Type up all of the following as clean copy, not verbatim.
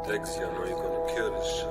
Lexi, I know you're gonna kill this shit.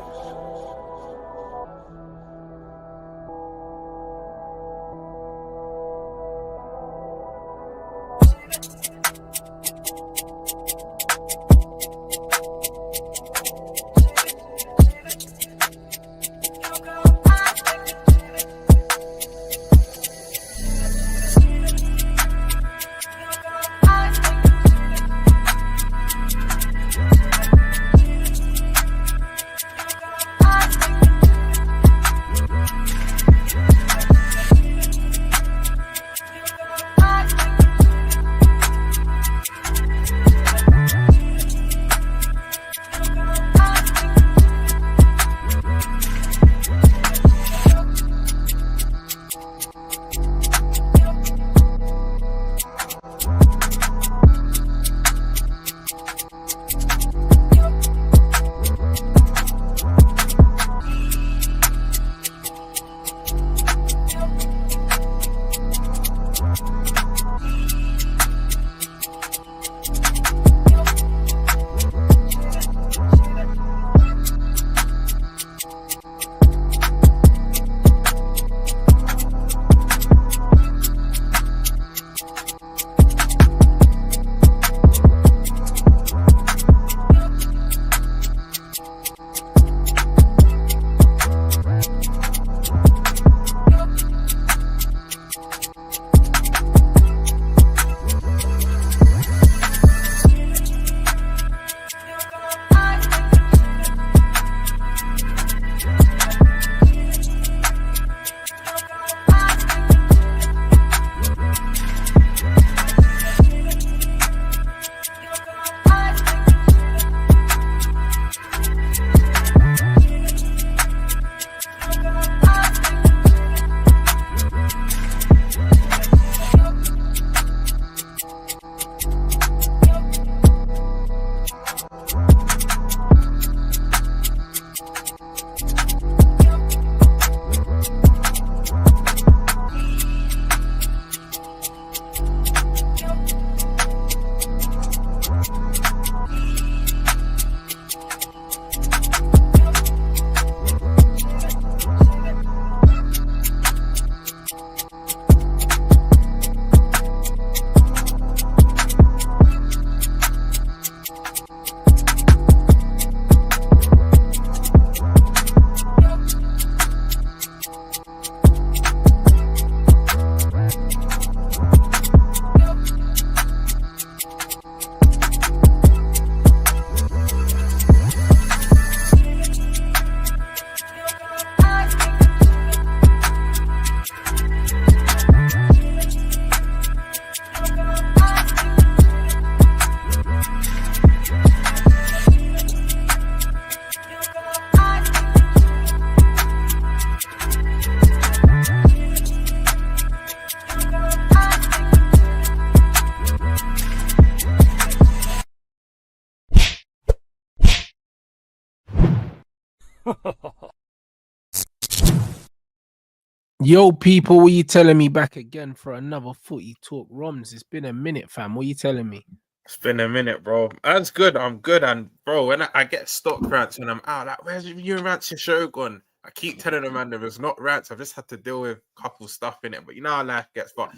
Yo, people, what you telling me back again for another footy talk? ROMZ, it's been a minute, fam. What you telling me? It's been a minute, bro. That's good. I'm good. And, bro, when I get stock rants when I'm out, like, where's you and Rants your show gone? I keep telling them, man, there was not rants. I've just had to deal with a couple stuff in it. But you know how life gets. But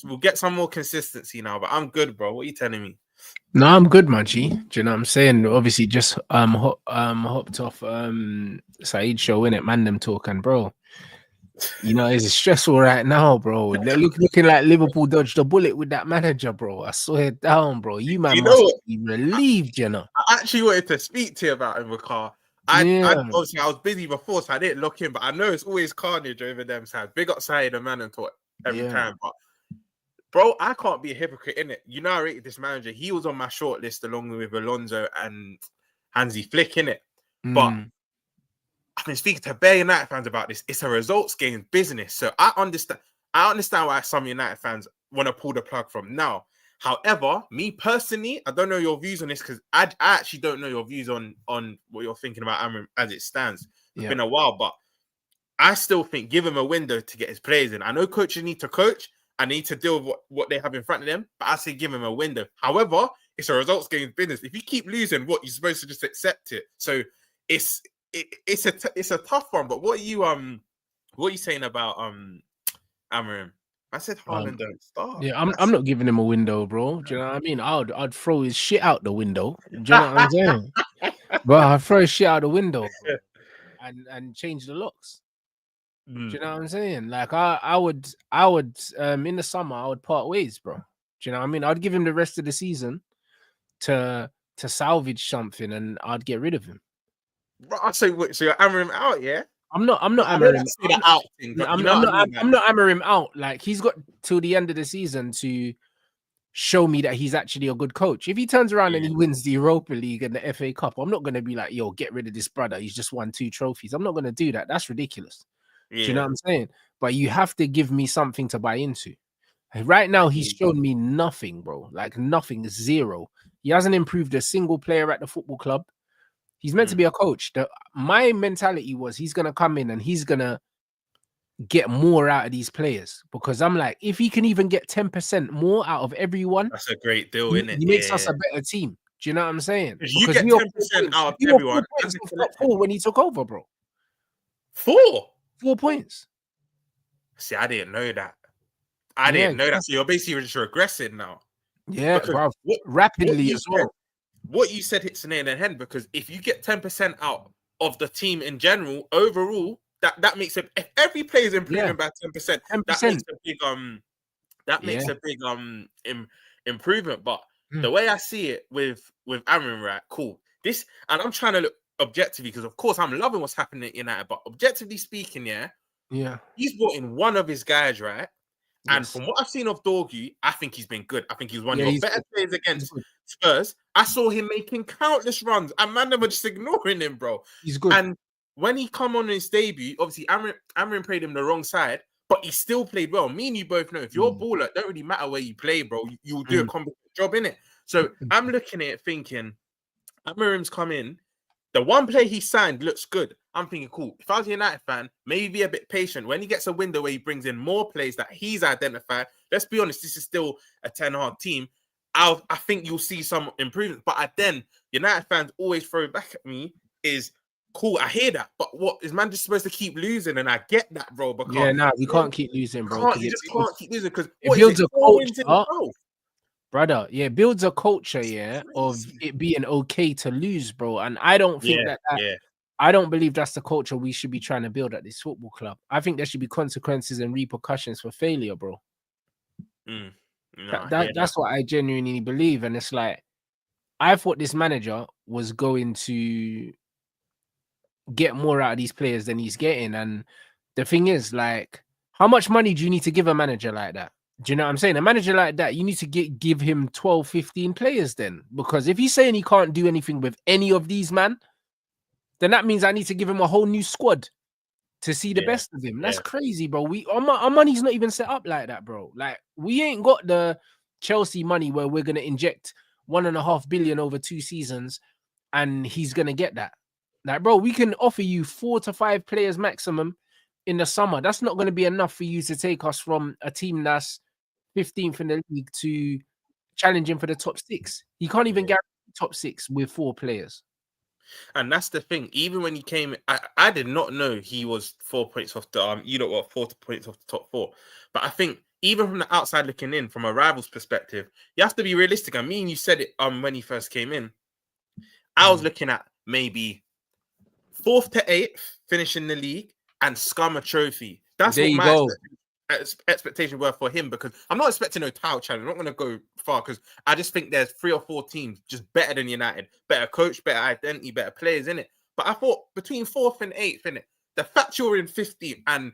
we'll get some more consistency now. But I'm good, bro. What are you telling me? No, I'm good, man. G. Do you know what I'm saying? Obviously, just hopped off Saeed's show, innit? Man, them talking, bro. You know, it's stressful right now, bro. They're looking like Liverpool dodged a bullet with that manager, bro. I swear it down, bro. You man must be relieved, you know. I actually wanted to speak to you about him, Car. Obviously I was busy before, so I didn't look in, but I know it's always carnage over them sides. Big up Saeed and man and talk every time. But bro, I can't be a hypocrite in it. You know, I rated this manager. He was on my short list along with Alonso and Hansi Flick in it. But I've been speaking to bare United fans about this. It's a results game business. So I understand why some United fans want to pull the plug from now. However, me personally, I don't know your views on this because I actually don't know your views on what you're thinking about Amorim as it stands. It's been a while, but I still think give him a window to get his players in. I know coaches need to coach and need to deal with what they have in front of them, but I say give him a window. However, it's a results game business. If you keep losing, what you're supposed to just accept it. So it's a tough one. But what are you saying about Amorim? I said Haaland don't start. Yeah, I'm not giving him a window, bro. Do you know what I mean? I'd throw his shit out the window. Do you know what I'm saying? But I'd throw his shit out the window, bro, and change the locks. Do you know what I'm saying? Like I would in the summer I would part ways, bro. Do you know what I mean? I'd give him the rest of the season to salvage something, and I'd get rid of him. Right, so you're Amorim out, yeah? I'm not Amorim. I'm not Amorim out. Like he's got till the end of the season to show me that he's actually a good coach. If he turns around and he wins the Europa League and the FA Cup, I'm not going to be like, yo, get rid of this brother. He's just won 2 trophies. I'm not going to do that. That's ridiculous. Do you know what I'm saying? But you have to give me something to buy into. Right now, he's shown me nothing, bro. Like nothing, 0. He hasn't improved a single player at the football club. He's meant to be a coach. My mentality was he's going to come in and he's going to get more out of these players, because I'm like, if he can even get 10% more out of everyone, that's a great deal, isn't it? He makes us a better team. Do you know what I'm saying? Because you get 10% out of everyone. 4 when he took over, bro. 4 points. See, I didn't know that. I didn't know that. So you're basically just regressing now. Yeah, bro. Rapidly as well. What you said hits the nail on the head, because if you get 10% out of the team in general, overall, that makes it. If every player is improving by 10%, that makes a big improvement. But the way I see it with Amorim, right? Cool. This, and I'm trying to look objectively, because of course I'm loving what's happening at United. But objectively speaking, he's brought in one of his guys, right? And from what I've seen of Dorgu, I think he's been good. I think he's one of your better players against Spurs. I saw him making countless runs, and man, they were just ignoring him, bro. He's good. And when he come on his debut, obviously Amorim played him the wrong side, but he still played well. Me and you both know if you're a baller, it don't really matter where you play, bro. You'll do a competent job in it. So I'm looking at it thinking, Amorim's come in. The one player he signed looks good. I'm thinking, cool. If I was a United fan, maybe be a bit patient. When he gets a window where he brings in more players that he's identified, let's be honest, this is still a 10-hard team. I think you'll see some improvements. But then United fans always throw back at me is, cool, I hear that. But what is man just supposed to keep losing? And I get that, bro. Because you can't keep losing, bro. You just can't keep losing, because it builds a culture. Brother, builds a culture, of it being okay to lose, bro. And I don't think I don't believe that's the culture we should be trying to build at this football club. I think there should be consequences and repercussions for failure, bro. That's what I genuinely believe. And it's like, I thought this manager was going to get more out of these players than he's getting. And the thing is, like, how much money do you need to give a manager like that? Do you know what I'm saying? A manager like that, you need to give him 12, 15 players then. Because if he's saying he can't do anything with any of these, man, then that means I need to give him a whole new squad to see the best of him. That's crazy, bro. Our money's not even set up like that, bro. Like, we ain't got the Chelsea money where we're going to inject 1.5 billion over 2 seasons and he's going to get that. Like, bro, we can offer you 4 to 5 players maximum in the summer. That's not going to be enough for you to take us from a team that's 15th in the league to challenging for the top 6. He can't even guarantee top 6 with 4 players. And that's the thing. Even when he came, I did not know he was 4 points off the 4 points off the top 4. But I think even from the outside looking in, from a rival's perspective, you have to be realistic. I mean, you said it when he first came in. I was looking at maybe 4th to 8th, finishing the league and scum a trophy. That's what my expectation were for him, because I'm not expecting no title challenge. I'm not going to go far, because I just think there's 3 or 4 teams just better than United, better coach, better identity, better players in it. But I thought between 4th and 8th in it, the fact you're in 15th, and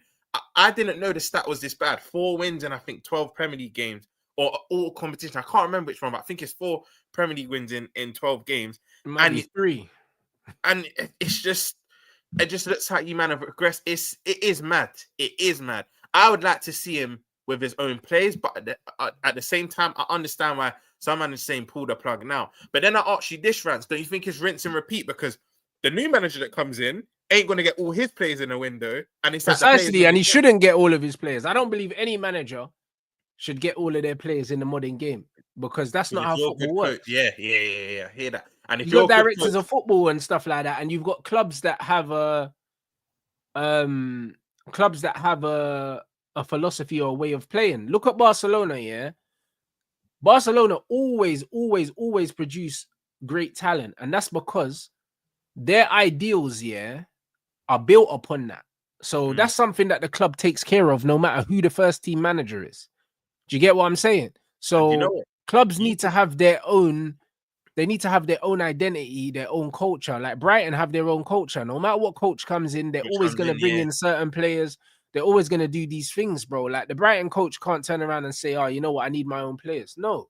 I didn't know the stat was this bad. 4 wins and I think 12 Premier League games, or all competition. I can't remember which one, but I think it's 4 Premier League wins in 12 games. It might be 3. And it just looks like you man have regressed. It is mad. It is mad. I would like to see him with his own plays, but at the same time, I understand why some man is saying pull the plug now. But then I ask you this, Rants, don't you think it's rinse and repeat? Because the new manager that comes in ain't going to get all his players in the window. And it's precisely, and he shouldn't get all of his players. I don't believe any manager should get all of their players in the modern game because that's not If how you're a good football works. coach, yeah. I hear that. And if You've you're got a good directors coach, of football and stuff like that, and you've got clubs that have a philosophy or a way of playing. Look at Barcelona, yeah. Barcelona always produce great talent, and that's because their ideals, yeah, are built upon that. So that's something that the club takes care of, no matter who the first team manager is. Do you get what I'm saying? So you know what? clubs need to have their own. They need to have their own identity, their own culture. Like Brighton have their own culture. No matter what coach comes in, they're always going to bring in certain players. They're always going to do these things, bro. Like the Brighton coach can't turn around and say, "Oh, you know what? I need my own players." No.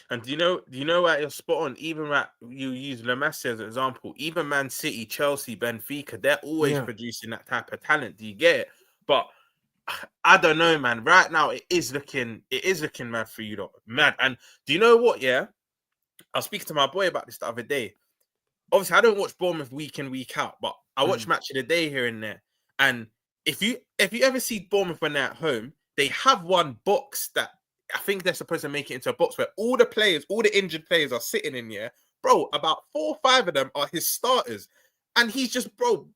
And do you know what, you're spot on? Even like you use Lamessa as an example, even Man City, Chelsea, Benfica, they're always producing that type of talent. Do you get it? But I don't know, man. Right now, it is looking mad for you, though. Mad. And do you know what? Yeah, I was speaking to my boy about this the other day. Obviously, I don't watch Bournemouth week in, week out, but I watch Match of the Day here and there. And if you ever see Bournemouth when they're at home, they have one box that I think they're supposed to make it into a box where all the injured players are sitting in here. Bro, about 4 or 5 of them are his starters. And he's just, bro,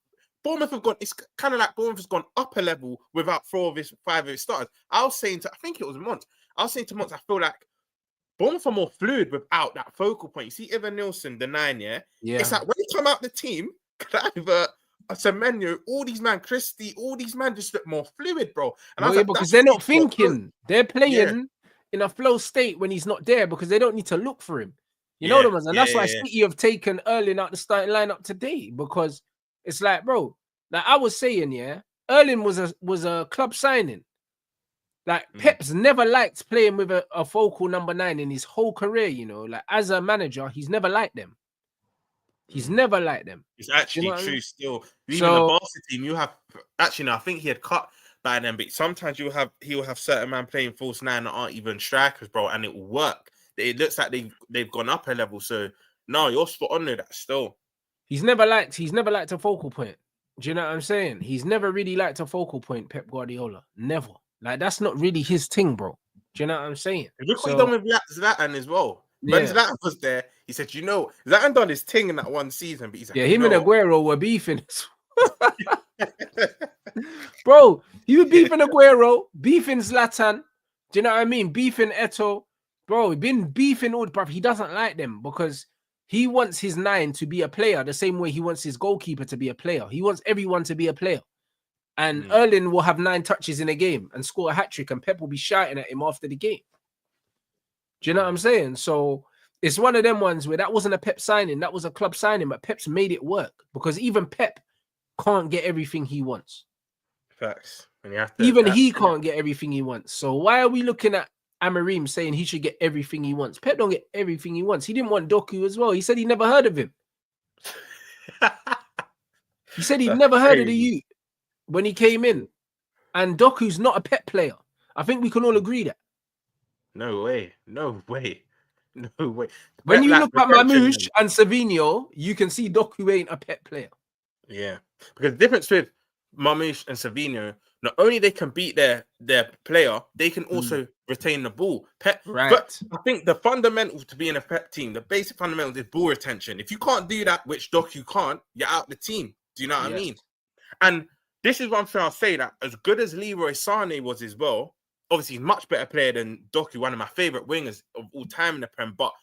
Bournemouth have gone, it's kind of like Bournemouth has gone up a level without 5 of his starters. I was saying to Mont, I feel like Bournemouth are more fluid without that focal point. You see, Evan Nielsen, the 9, yeah? It's like when you come out the team, Cliver, Semenyo, all these man, Christie, all these man just look more fluid, bro. And I was like, because they're not thinking. They're playing in a flow state when he's not there because they don't need to look for him. You know the ones, and that's why City have taken Erling out the starting lineup today because it's like, bro, like I was saying, yeah, Erling was a club signing. Like Pep's never liked playing with a focal number 9 in his whole career, you know. Like as a manager, he's never liked them. He's never liked them. It's actually you know true. I mean? Still, even the Barca team, you have actually. No, I think he had cut by them, but sometimes he will have certain man playing false 9 that aren't even strikers, bro, and it will work. It looks like they've gone up a level. So no, you're spot on with that. Still, he's never liked a focal point. Do you know what I'm saying? He's never really liked a focal point, Pep Guardiola. Never. Like that's not really his thing, bro. Do you know what I'm saying? Look what he done with Zlatan as well. When Zlatan was there, he said, you know, Zlatan done his thing in that one season, but he's like, him and Aguero were beefing. Bro, he was beefing Aguero, beefing Zlatan. Do you know what I mean? Beefing Eto'o. Bro, he's been beefing all the bruv. He doesn't like them because he wants his 9 to be a player the same way he wants his goalkeeper to be a player. He wants everyone to be a player. And Erling will have 9 touches in a game and score a hat-trick, and Pep will be shouting at him after the game. Do you know what I'm saying? So it's one of them ones where that wasn't a Pep signing, that was a club signing, but Pep's made it work because even Pep can't get everything he wants. Facts. And he can't get everything he wants. So why are we looking at Amorim saying he should get everything he wants? Pep don't get everything he wants. He didn't want Doku as well. He said he never heard of him. He said he'd never heard of the youth when he came in. And Doku's not a Pep player. I think we can all agree that. No way. When you look at Mamouche and Savinho, you can see Doku ain't a Pep player. Yeah. Because the difference with Mamouche and Savinho, not only they can beat their player, they can also retain the ball. But I think the fundamental to being a Pep team, the basic fundamental is ball retention. If you can't do that, which Doku can't, you're out the team. Do you know what I mean? And this is one thing I'll say, that as good as Leroy Sané was as well, obviously he's much better player than Doku, one of my favorite wingers of all time in the Prem. But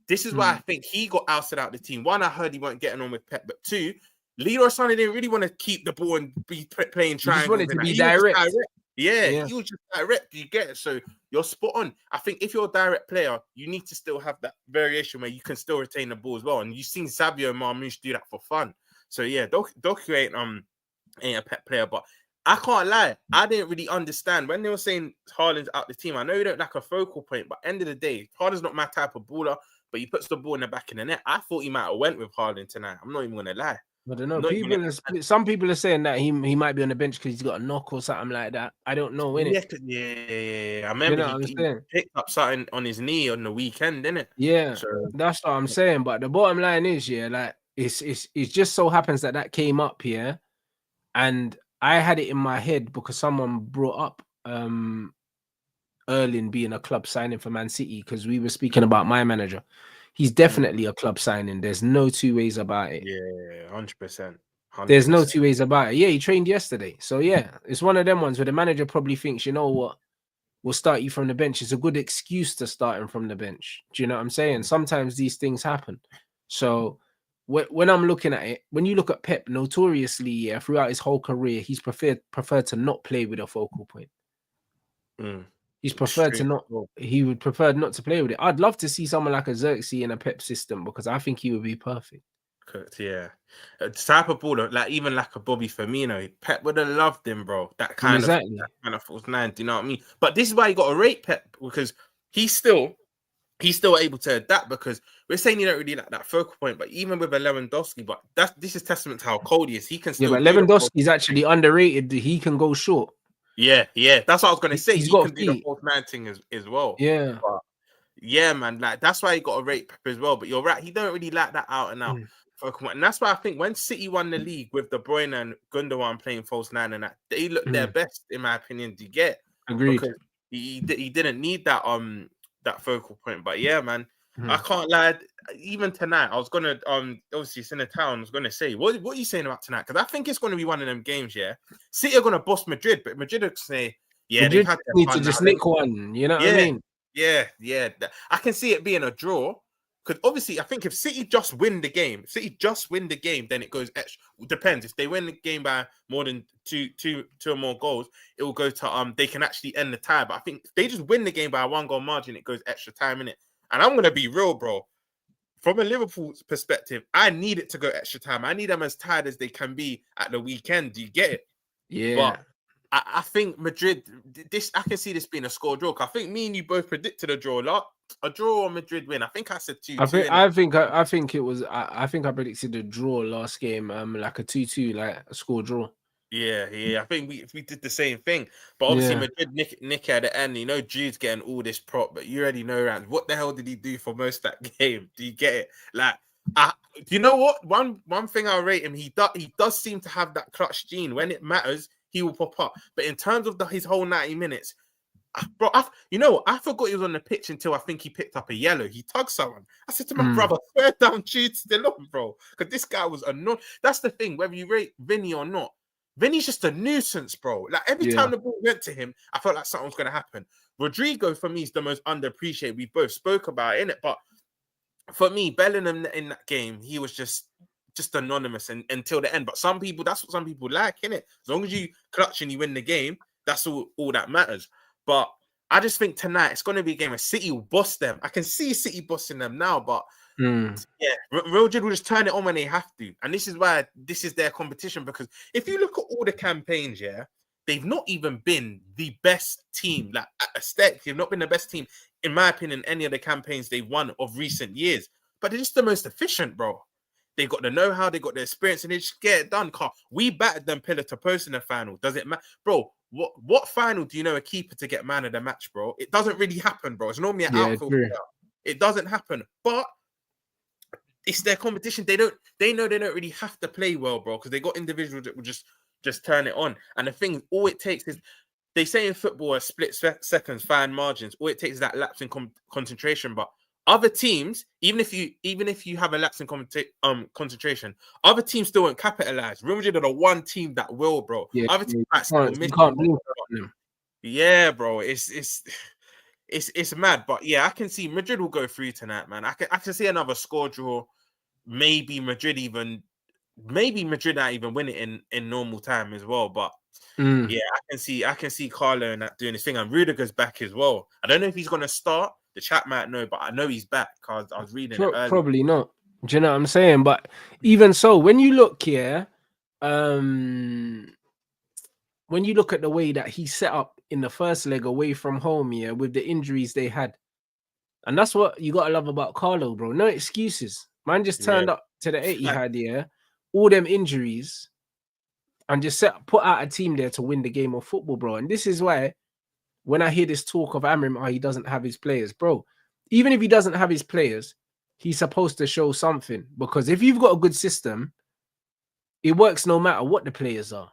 this is why I think he got ousted out of the team. One, I heard he weren't getting on with Pep, but 2, Leroy Sané didn't really want to keep the ball and be playing triangles. He just wanted to be direct. Yeah, he was just direct. You get it? So you're spot on. I think if you're a direct player, you need to still have that variation where you can still retain the ball as well. And you've seen Savio and Marmouche do that for fun. So yeah, Doku ain't a Pep player, but I can't lie. I didn't really understand when they were saying Haaland's out the team. I know you don't like a focal point, but end of the day, Haaland's not my type of baller, but he puts the ball in the back of the net. I thought he might have went with Haaland tonight. I'm not even going to lie. I don't know. Some people are saying that he might be on the bench because he's got a knock or something like that. I don't know, innit? Yeah. I remember he picked up something on his knee on the weekend, didn't it? Yeah, so that's what I'm saying. But the bottom line is, like it just so happens that came up here, and I had it in my head because someone brought up Erling being a club signing for Man City, because we were speaking about my manager. He's definitely a club signing. There's no two ways about it. Yeah, 100%. There's no two ways about it. Yeah, he trained yesterday. So yeah, it's one of them ones where the manager probably thinks, you know what, we'll start you from the bench. It's a good excuse to start him from the bench. Do you know what I'm saying? Sometimes these things happen. So when I'm looking at it, when you look at Pep, notoriously, yeah, throughout his whole career, he's preferred to not play with a focal point. He's preferred to not. He would prefer not to play with it. I'd love to see someone like a Xerxes in a Pep system because I think he would be perfect. Yeah, the type of baller, like even like a Bobby Firmino, Pep would have loved him, bro. That kind of false nine. Do you know what I mean? But this is why you got to rate Pep, because he's still able to adapt, because we're saying you don't really like that focal point, but even with a Lewandowski, but this is testament to how cold he is. He can still. Yeah, but Lewandowski is actually underrated. He can go short. Yeah, that's what I was gonna say. He can do the false nine thing as well. Yeah. But yeah, man, like that's why you got to rate Pep as well. But you're right, he don't really like that out and out. And that's why I think when City won the league with De Bruyne and Gundogan playing false nine and that, they looked their best, in my opinion. Do you get? Agreed. Because he didn't need that that focal point. But yeah, man, I can't lie. Even tonight, I was gonna obviously it's in the town. I was gonna say, what are you saying about tonight? Because I think it's gonna be one of them games. Yeah, City are gonna bust Madrid, but Madrid will say, yeah, Madrid need to just nick one. You know what I mean? Yeah. I can see it being a draw. Because obviously, I think if City just win the game, then it goes extra. Depends. If they win the game by more than two or more goals, it will go to they can actually end the tie. But I think if they just win the game by a 1 goal margin, it goes extra time in it. And I'm gonna be real, bro. From a Liverpool perspective, I need it to go extra time. I need them as tired as they can be at the weekend. Do you get it? Yeah. But I think Madrid, I can see this being a score draw. I think me and you both predicted a draw or Madrid win. I think I said 2-2. I think it was. I think I predicted a draw last game. Like a 2-2, like a score draw. Yeah. I think we did the same thing. But obviously Madrid nick at the end. You know, Jude's getting all this prop, but you already know, Rants, what the hell did he do for most of that game? Do you get it? Like, you know what? One thing I'll rate him. He does seem to have that clutch gene. When it matters, he will pop up. But in terms of his whole 90 minutes, bro, I forgot he was on the pitch until I think he picked up a yellow. He tugged someone. I said to my brother, swear down, Jude still on, bro. Because this guy was annoying. That's the thing, whether you rate Vinny or not. Vinny's just a nuisance, bro. Like every time the ball went to him, I felt like something was going to happen. Rodrigo, for me, is the most underappreciated. We both spoke about it, innit? But for me, Bellingham in that game, he was just anonymous until the end. But that's what some people like, innit? As long as you clutch and you win the game, that's all that matters. But I just think tonight it's going to be a game where City will boss them. I can see City bossing them now, but yeah, Real Madrid will just turn it on when they have to. And this is why this is their competition, because if you look at all the campaigns, they've not even been the best team. Like aesthetic, they've not been the best team, in my opinion, any of the campaigns they've won of recent years. But they're just the most efficient, bro. They got the know-how, they got the experience, and they just get it done. We battered them pillar to post in the final. Does it matter? Bro, what final do you know a keeper to get man of the match, bro? It doesn't really happen, bro. It's normally an outfield player. It doesn't happen. But it's their competition. They know they don't really have to play well, bro, because they got individuals that will just turn it on. And the thing, all it takes is, they say in football, a split seconds, fine margins. All it takes is that lapse in concentration. But other teams, even if you have a lapse in concentration, other teams still won't capitalize. Real Madrid are the one team that will, bro. Yeah, other teams can't blame them. Yeah, bro. It's mad. But yeah, I can see Madrid will go through tonight, man. I can see another score draw. Maybe Madrid not even win it in normal time as well. But yeah, I can see CARLO and that doing his thing. And Rudiger's back as well. I don't know if he's gonna start. The chat might know, but I know he's back because I was reading it earlier. Probably not. Do you know what I'm saying? But even so, when you look here, when you look at the way that he set up in the first leg away from home, with the injuries they had, and that's what you gotta love about CARLO, bro. No excuses. Man just turned up to the 8 he had, all them injuries, and just put out a team there to win the game of football, bro. And this is why, when I hear this talk of Amorim, he doesn't have his players, bro. Even if he doesn't have his players, he's supposed to show something. Because if you've got a good system, it works no matter what the players are.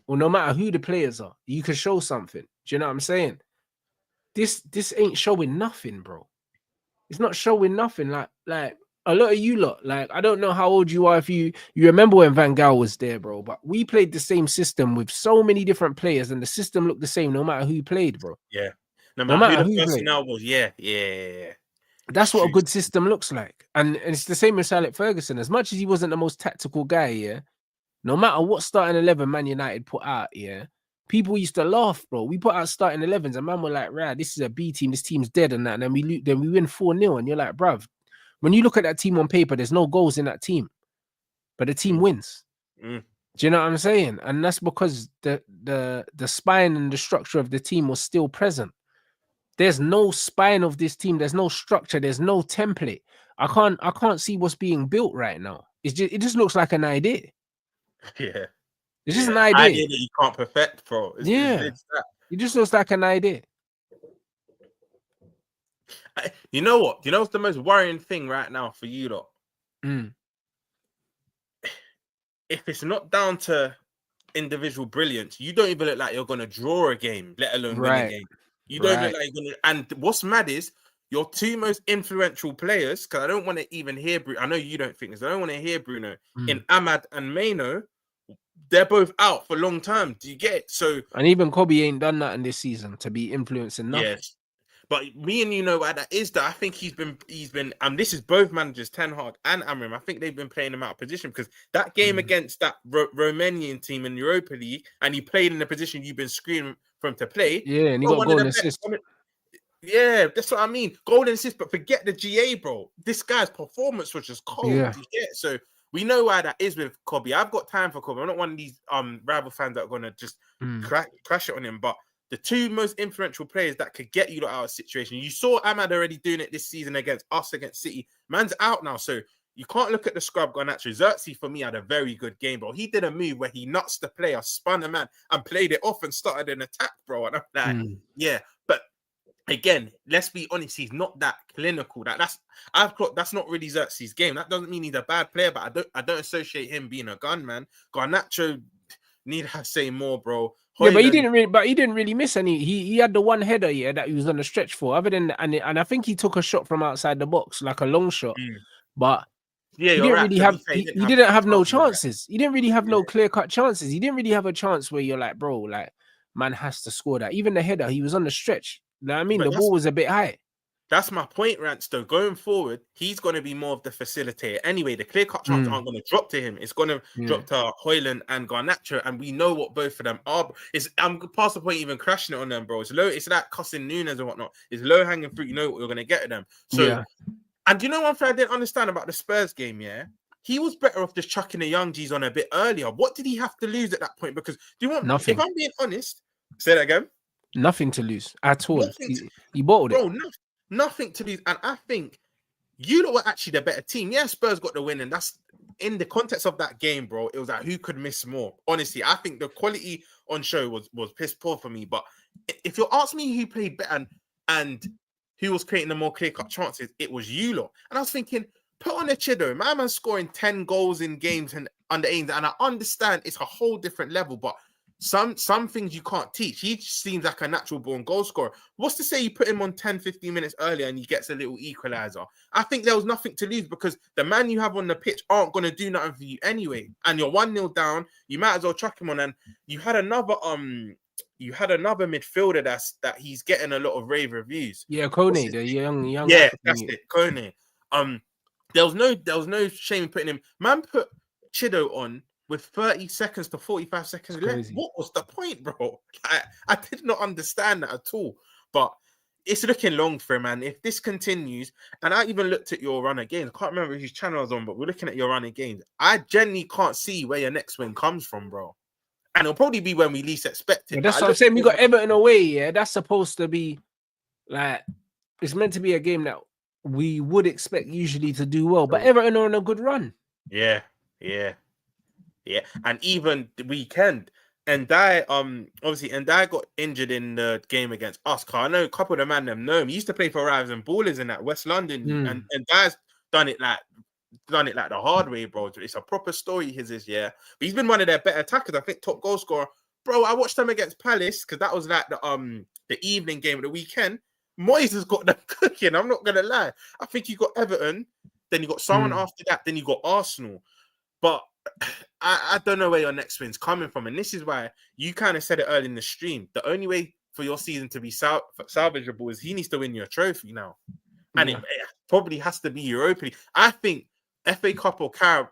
Or no matter who the players are. You can show something. Do you know what I'm saying? this ain't showing nothing, bro. It's not showing nothing. Like a lot of you lot, like I don't know how old you are if you remember when Van Gaal was there, bro. But we played the same system with so many different players, and the system looked the same no matter who you played, bro. Yeah. No No matter matter who who the you played. personnel was, yeah. That's what a True. good system looks like. And it's the same with Alex Ferguson. As much as he wasn't the most tactical guy, yeah, no matter what starting 11 Man United put out, yeah, people used to laugh, bro. We put out starting 11s and man were like, right, this is a B team, this team's dead and that. And then we win 4-0. And you're like, bruv, when you look at that team on paper, there's no goals in that team, but the team wins. Do you know what I'm saying? And that's because the spine and the structure of the team was still present. There's no spine of this team. There's no structure. There's no template. I can't see what's being built right now. It just looks like an idea. Yeah. It's just an idea. Idea that you can't perfect, bro. It's that. It just looks like an idea. You know what? You know what's the most worrying thing right now for you lot? If it's not down to individual brilliance, you don't even look like you're gonna draw a game, let alone win a game. You don't look like you're gonna. And what's mad is your two most influential players, because I don't want to even hear Bruno. I know you don't think this. I don't want to hear Bruno in Ahmad and Maino. They're both out for long term. Do you get it? So, and even Kobe ain't done that in this season to be influencing nothing. Yes, but me and you know why that is. That I think he's been, and this is both managers, Ten Hag and Amorim. I think they've been playing him out of position because that game against that Romanian team in Europa League, and he played in the position you've been screaming for him to play. Yeah, and he got goal and assist. Yeah, that's what I mean. Golden assist, but forget the GA, bro. This guy's performance was just cold. Yeah. So we know why that is with Kobe. I've got time for Kobe. I'm not one of these rival fans that are gonna just crash it on him. But the two most influential players that could get you out of a situation. You saw Ahmad already doing it this season against City. Man's out now, so you can't look at the scrub Garnacho. Xerxes for me had a very good game, bro. He did a move where he nuts the player, spun a man, and played it off and started an attack, bro. And I'm like, yeah, but. Again, let's be honest, he's not that clinical. That's not really Xerxes' game. That doesn't mean he's a bad player, but I don't associate him being a gunman. Garnacho, need I say more, bro. Yeah, but he didn't really miss any. He had the one header, yeah, that he was on the stretch for. Other than and I think he took a shot from outside the box, like a long shot. But yeah, he didn't have no chances. He didn't really have no clear-cut chances. He didn't really have a chance where you're like, bro, like, man has to score that. Even the header, he was on the stretch. You know what I mean? The ball was a bit high. That's my point, Rants, though. Going forward, he's going to be more of the facilitator. Anyway, the clear-cut chances aren't going to drop to him. It's going to drop to Højlund and Garnacho, and we know what both of them are. I'm past the point even crashing it on them, bro. It's like cussing Nunes and whatnot. It's low-hanging fruit. You know what you're going to get at them. So, and you know one thing I didn't understand about the Spurs game, yeah? He was better off just chucking the young G's on a bit earlier. What did he have to lose at that point? Because, do you want... Nothing. If I'm being honest... Say that again. Nothing to lose at all. He bottled it. Bro, nothing to lose. And I think you lot were actually the better team. Yeah, Spurs got the win. And that's in the context of that game, bro. It was like, who could miss more? Honestly, I think the quality on show was piss poor for me. But if you ask me who played better and who was creating the more clear-cut chances, it was you lot. And I was thinking, put on a Chido. My man's scoring 10 goals in games and under 8. And I understand it's a whole different level, but some things you can't teach. He just seems like a natural born goal scorer. What's to say you put him on 10, 15 minutes earlier and he gets a little equalizer? I think there was nothing to lose because the man you have on the pitch aren't going to do nothing for you anyway. And you're 1-0 down. You might as well chuck him on. And you had another midfielder that he's getting a lot of rave reviews. Yeah, Kone, the young. Yeah, that's it, Kone. There was no shame in putting him. Man put Chido on with 30 seconds to 45 seconds left. What was the point, bro? I did not understand that at all. But it's looking long for him, man. If this continues, and I even looked at your run of games. I can't remember whose channel I was on, but we're looking at your run of games. I genuinely can't see where your next win comes from, bro. And it'll probably be when we least expect it. Yeah, that's what I'm saying. We got Everton away, yeah. That's supposed to be like, it's meant to be a game that we would expect usually to do well. But Everton are on a good run. Yeah. And even the weekend, Ndai got injured in the game against us. I know a couple of the man them know him. He used to play for Rivals and Ballers in that West London, and Ndai's done it like the hard way, bro. It's a proper story his this year. But he's been one of their better attackers. I think top goal scorer bro, I watched them against Palace because that was like the evening game of the weekend. Moyes has got them cooking. I'm not gonna lie. I think you got Everton, then you got someone after that, then you got Arsenal. But I don't know where your next win's coming from, and this is why you kind of said it early in the stream. The only way for your season to be salvageable is he needs to win your trophy now, and it probably has to be Europa League. I think FA Cup or Carabao.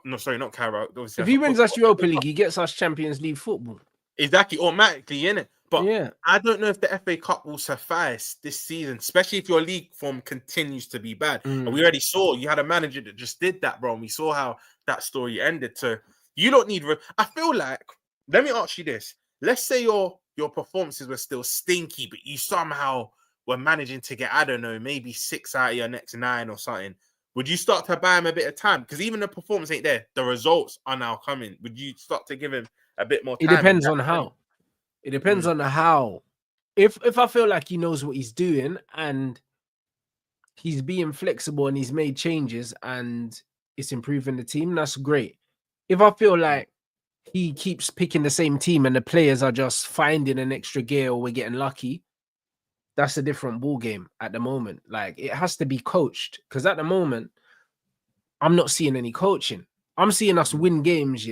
No, sorry, not Carabao. If he wins us Europa League, he gets us Champions League football. Exactly, automatically, innit? But I don't know if the FA Cup will suffice this season, especially if your league form continues to be bad. And we already saw you had a manager that just did that, bro. And we saw how that story ended. So you don't need. I feel like. Let me ask you this: let's say your performances were still stinky, but you somehow were managing to get, I don't know, maybe 6 out of your next 9 or something. Would you start to buy him a bit of time? Because even the performance ain't there. The results are now coming. Would you start to give him a bit more time? It depends on how. It depends on how. If I feel like he knows what he's doing and he's being flexible and he's made changes and it's improving the team, that's great. If I feel like he keeps picking the same team and the players are just finding an extra gear or we're getting lucky, that's a different ball game at the moment. Like, it has to be coached, because at the moment, I'm not seeing any coaching. I'm seeing us win games,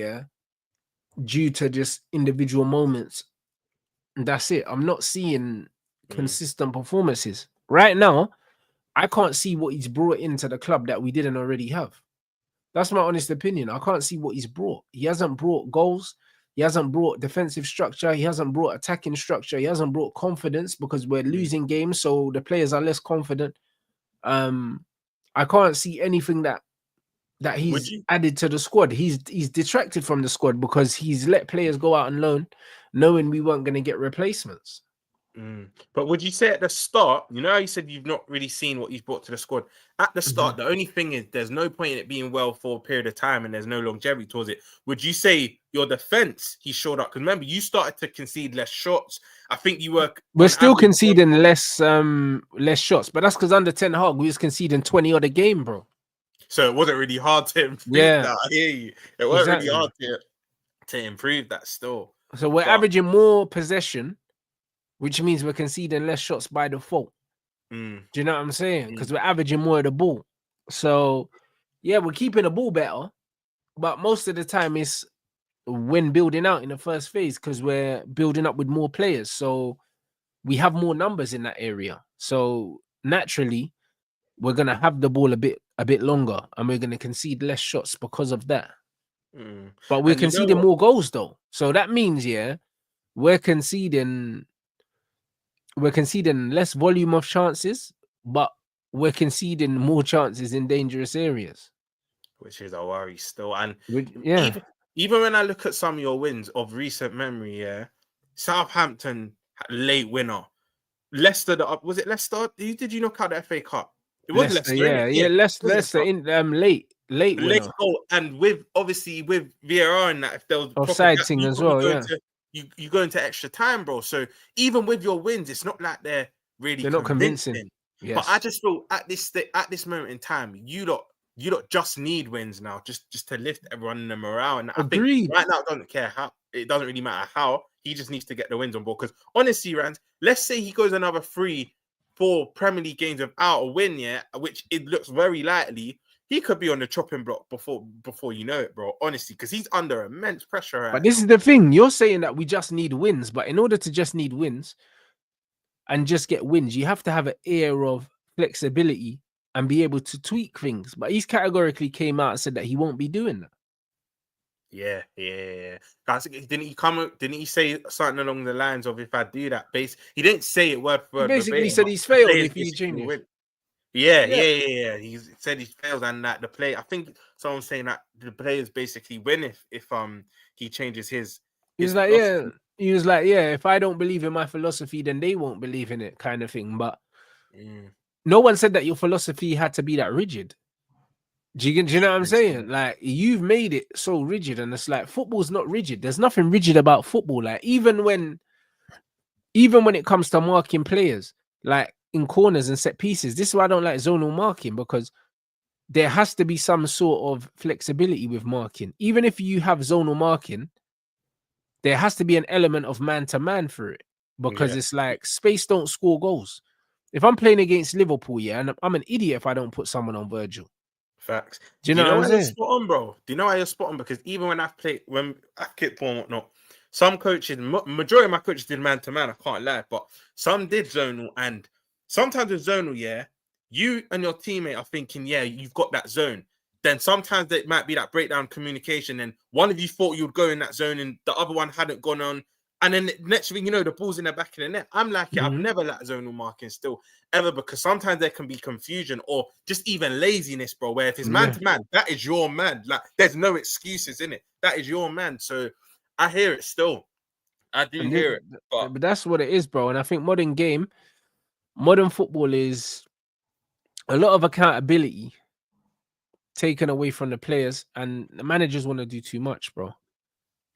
due to just individual moments. And that's it. I'm not seeing consistent performances. Right now, I can't see what he's brought into the club that we didn't already have. That's my honest opinion. I can't see what he's brought. He hasn't brought goals. He hasn't brought defensive structure. He hasn't brought attacking structure. He hasn't brought confidence, because we're losing games, so the players are less confident. I can't see anything that he's added to the squad. He's detracted from the squad because he's let players go out on loan, knowing we weren't going to get replacements. But would you say at the start, you know how you said you've not really seen what he's brought to the squad? At the start, the only thing is there's no point in it being well for a period of time and there's no longevity towards it. Would you say your defense, he showed up? Because remember, you started to concede less shots. I think you were... We're still conceding less shots, but that's because under Ten Hag, we was conceding 20 odd a game, bro. So it wasn't really hard to improve that. I hear you. It wasn't really hard to improve that still. So we're averaging more possession, which means we're conceding less shots by default. Do you know what I'm saying? Because we're averaging more of the ball. So, yeah, we're keeping the ball better, but most of the time it's when building out in the first phase, because we're building up with more players. So we have more numbers in that area. So naturally, we're going to have the ball a bit longer and we're going to concede less shots because of that. But we're conceding more goals, though. So that means, we're conceding less volume of chances, but we're conceding more chances in dangerous areas, which is a worry still. And even when I look at some of your wins of recent memory, Southampton late winner, Leicester. Was it Leicester? Who did you knock out the FA Cup? It was Leicester. Leicester in late winner. Goal. And with VAR and that, if there was offside thing as well, you go into extra time, bro. So even with your wins, it's not like they're not convincing. Yes. But I just feel at this moment in time, you lot just need wins now, just to lift everyone in the morale. And Agreed. I think right now, it doesn't really matter how. He just needs to get the wins on board. Because honestly, Rants, let's say he goes another 3-4 Premier League games without a win yet, which it looks very likely. He could be on the chopping block before you know it, bro. Honestly, because he's under immense pressure. Right? But this is the thing. You're saying that we just need wins. But in order to just need wins and just get wins, you have to have an air of flexibility and be able to tweak things. But he's categorically came out and said that he won't be doing that. Yeah. Guys, didn't he say something along the lines of, if I do that, he didn't say it word for word. He basically said he's failed if he changes. Yeah. He said he's failed, and that the play. I think someone's saying that the players basically win if he changes his. He was like, if I don't believe in my philosophy, then they won't believe in it, kind of thing. But no one said that your philosophy had to be that rigid. Do you know what I'm saying? Like, you've made it so rigid, and it's like football's not rigid. There's nothing rigid about football. Like, even when it comes to marking players, like in corners and set pieces, this is why I don't like zonal marking, because there has to be some sort of flexibility with marking. Even if you have zonal marking, there has to be an element of man to man for it, because it's like space don't score goals. If I'm playing against Liverpool, yeah, and I'm an idiot if I don't put someone on Virgil. Facts. Do you know what I'm why saying? you're spot on, bro? Do you know why you're spot on? Because even when I've kicked ball and whatnot, some coaches, majority of my coaches did man to man. I can't lie, but some did zonal, and sometimes with zonal, yeah, you and your teammate are thinking, yeah, you've got that zone. Then sometimes there might be that breakdown communication, and one of you thought you'd go in that zone, and the other one hadn't gone on. And then next thing you know, the ball's in the back of the net. I'm like, I've never let zonal marking still ever, because sometimes there can be confusion or just even laziness, bro. Where if it's man to man, that is your man. Like, there's no excuses in it. That is your man. So I hear it still. I do hear it. But that's what it is, bro. And I think modern football is a lot of accountability taken away from the players, and the managers want to do too much, bro.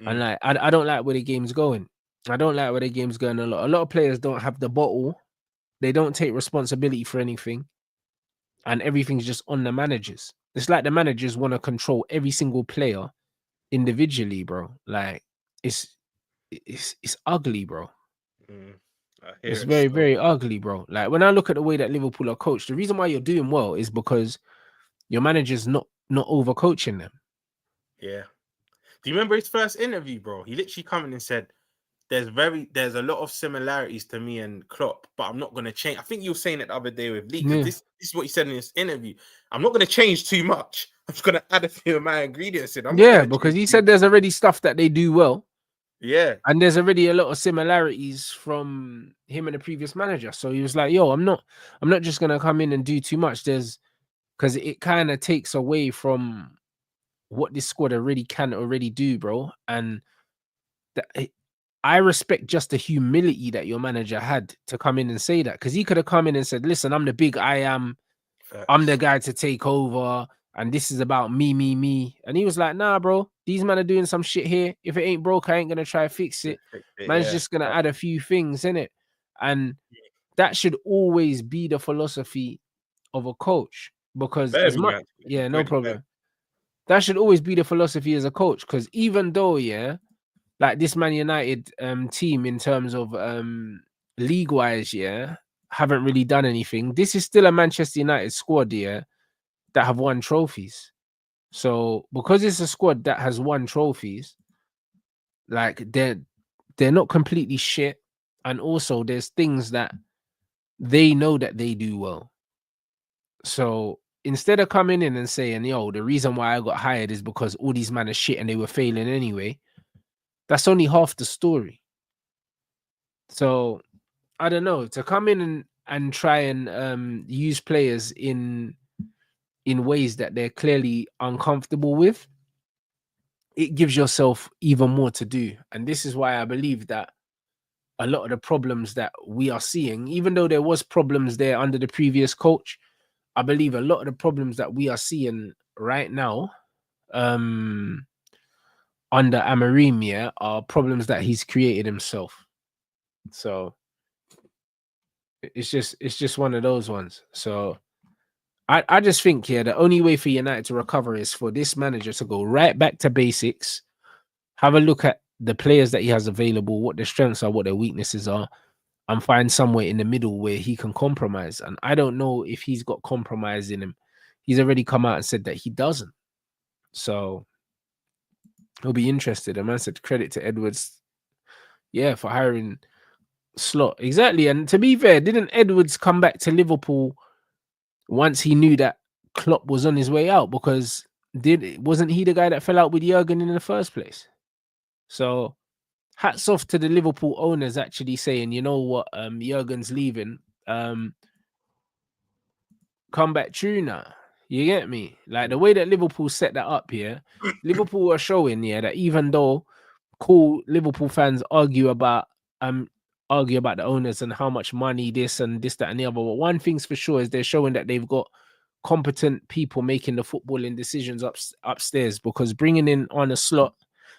And like, I don't like where the game's going. I don't like where the game's going a lot. A lot of players don't have the bottle. They don't take responsibility for anything. And everything's just on the managers. It's like the managers want to control every single player individually, bro. Like, it's ugly, bro. It's very, very ugly, bro. Like, when I look at the way that Liverpool are coached, the reason why you're doing well is because your manager's not overcoaching them. Yeah. Do you remember his first interview, bro? He literally come in and said, there's a lot of similarities to me and Klopp, but I'm not going to change. I think you were saying it the other day with Lee. This is what he said in this interview. I'm not going to change too much. I'm just going to add a few of my ingredients in. Because he said there's already stuff that they do well. Yeah. And there's already a lot of similarities from him and the previous manager. So he was like, yo, I'm not just going to come in and do too much. Because it kind of takes away from what this squad can already do, bro. And I respect just the humility that your manager had to come in and say that, because he could have come in and said, listen, I'm the big I am. I'm the guy to take over. And this is about me. And he was like, nah, bro, these men are doing some shit here. If it ain't broke, I ain't going to try to fix it. Man's just going to add a few things in it. And that should always be the philosophy of a coach. Because no problem. That should always be the philosophy as a coach. Because even though, like this Man United team in terms of league-wise, haven't really done anything. This is still a Manchester United squad, that have won trophies. So because it's a squad that has won trophies, like they're not completely shit. And also there's things that they know that they do well. So instead of coming in and saying, yo, the reason why I got hired is because all these men are shit and they were failing anyway, that's only half the story. So I don't know, to come in and try and use players in ways that they're clearly uncomfortable with, it gives yourself even more to do. And this is why I believe that a lot of the problems that we are seeing, even though there was problems there under the previous coach, I believe a lot of the problems that we are seeing right now under Amorim, are problems that he's created himself. So it's just one of those ones. So I just think, the only way for United to recover is for this manager to go right back to basics, have a look at the players that he has available, what their strengths are, what their weaknesses are, and find somewhere in the middle where he can compromise. And I don't know if he's got compromise in him. He's already come out and said that he doesn't. So he'll be interested. A man said credit to Edwards, for hiring Slot. Exactly. And to be fair, didn't Edwards come back to Liverpool once he knew that Klopp was on his way out? Because wasn't he the guy that fell out with Jurgen in the first place? So hats off to the Liverpool owners actually saying, you know what, Jurgen's leaving. Come back true now. You get me? Like the way that Liverpool set that up here, Liverpool are showing, that even though Liverpool fans argue about the owners and how much money this, that, and the other, but one thing's for sure is they're showing that they've got competent people making the footballing decisions upstairs. Because bringing in on a Slot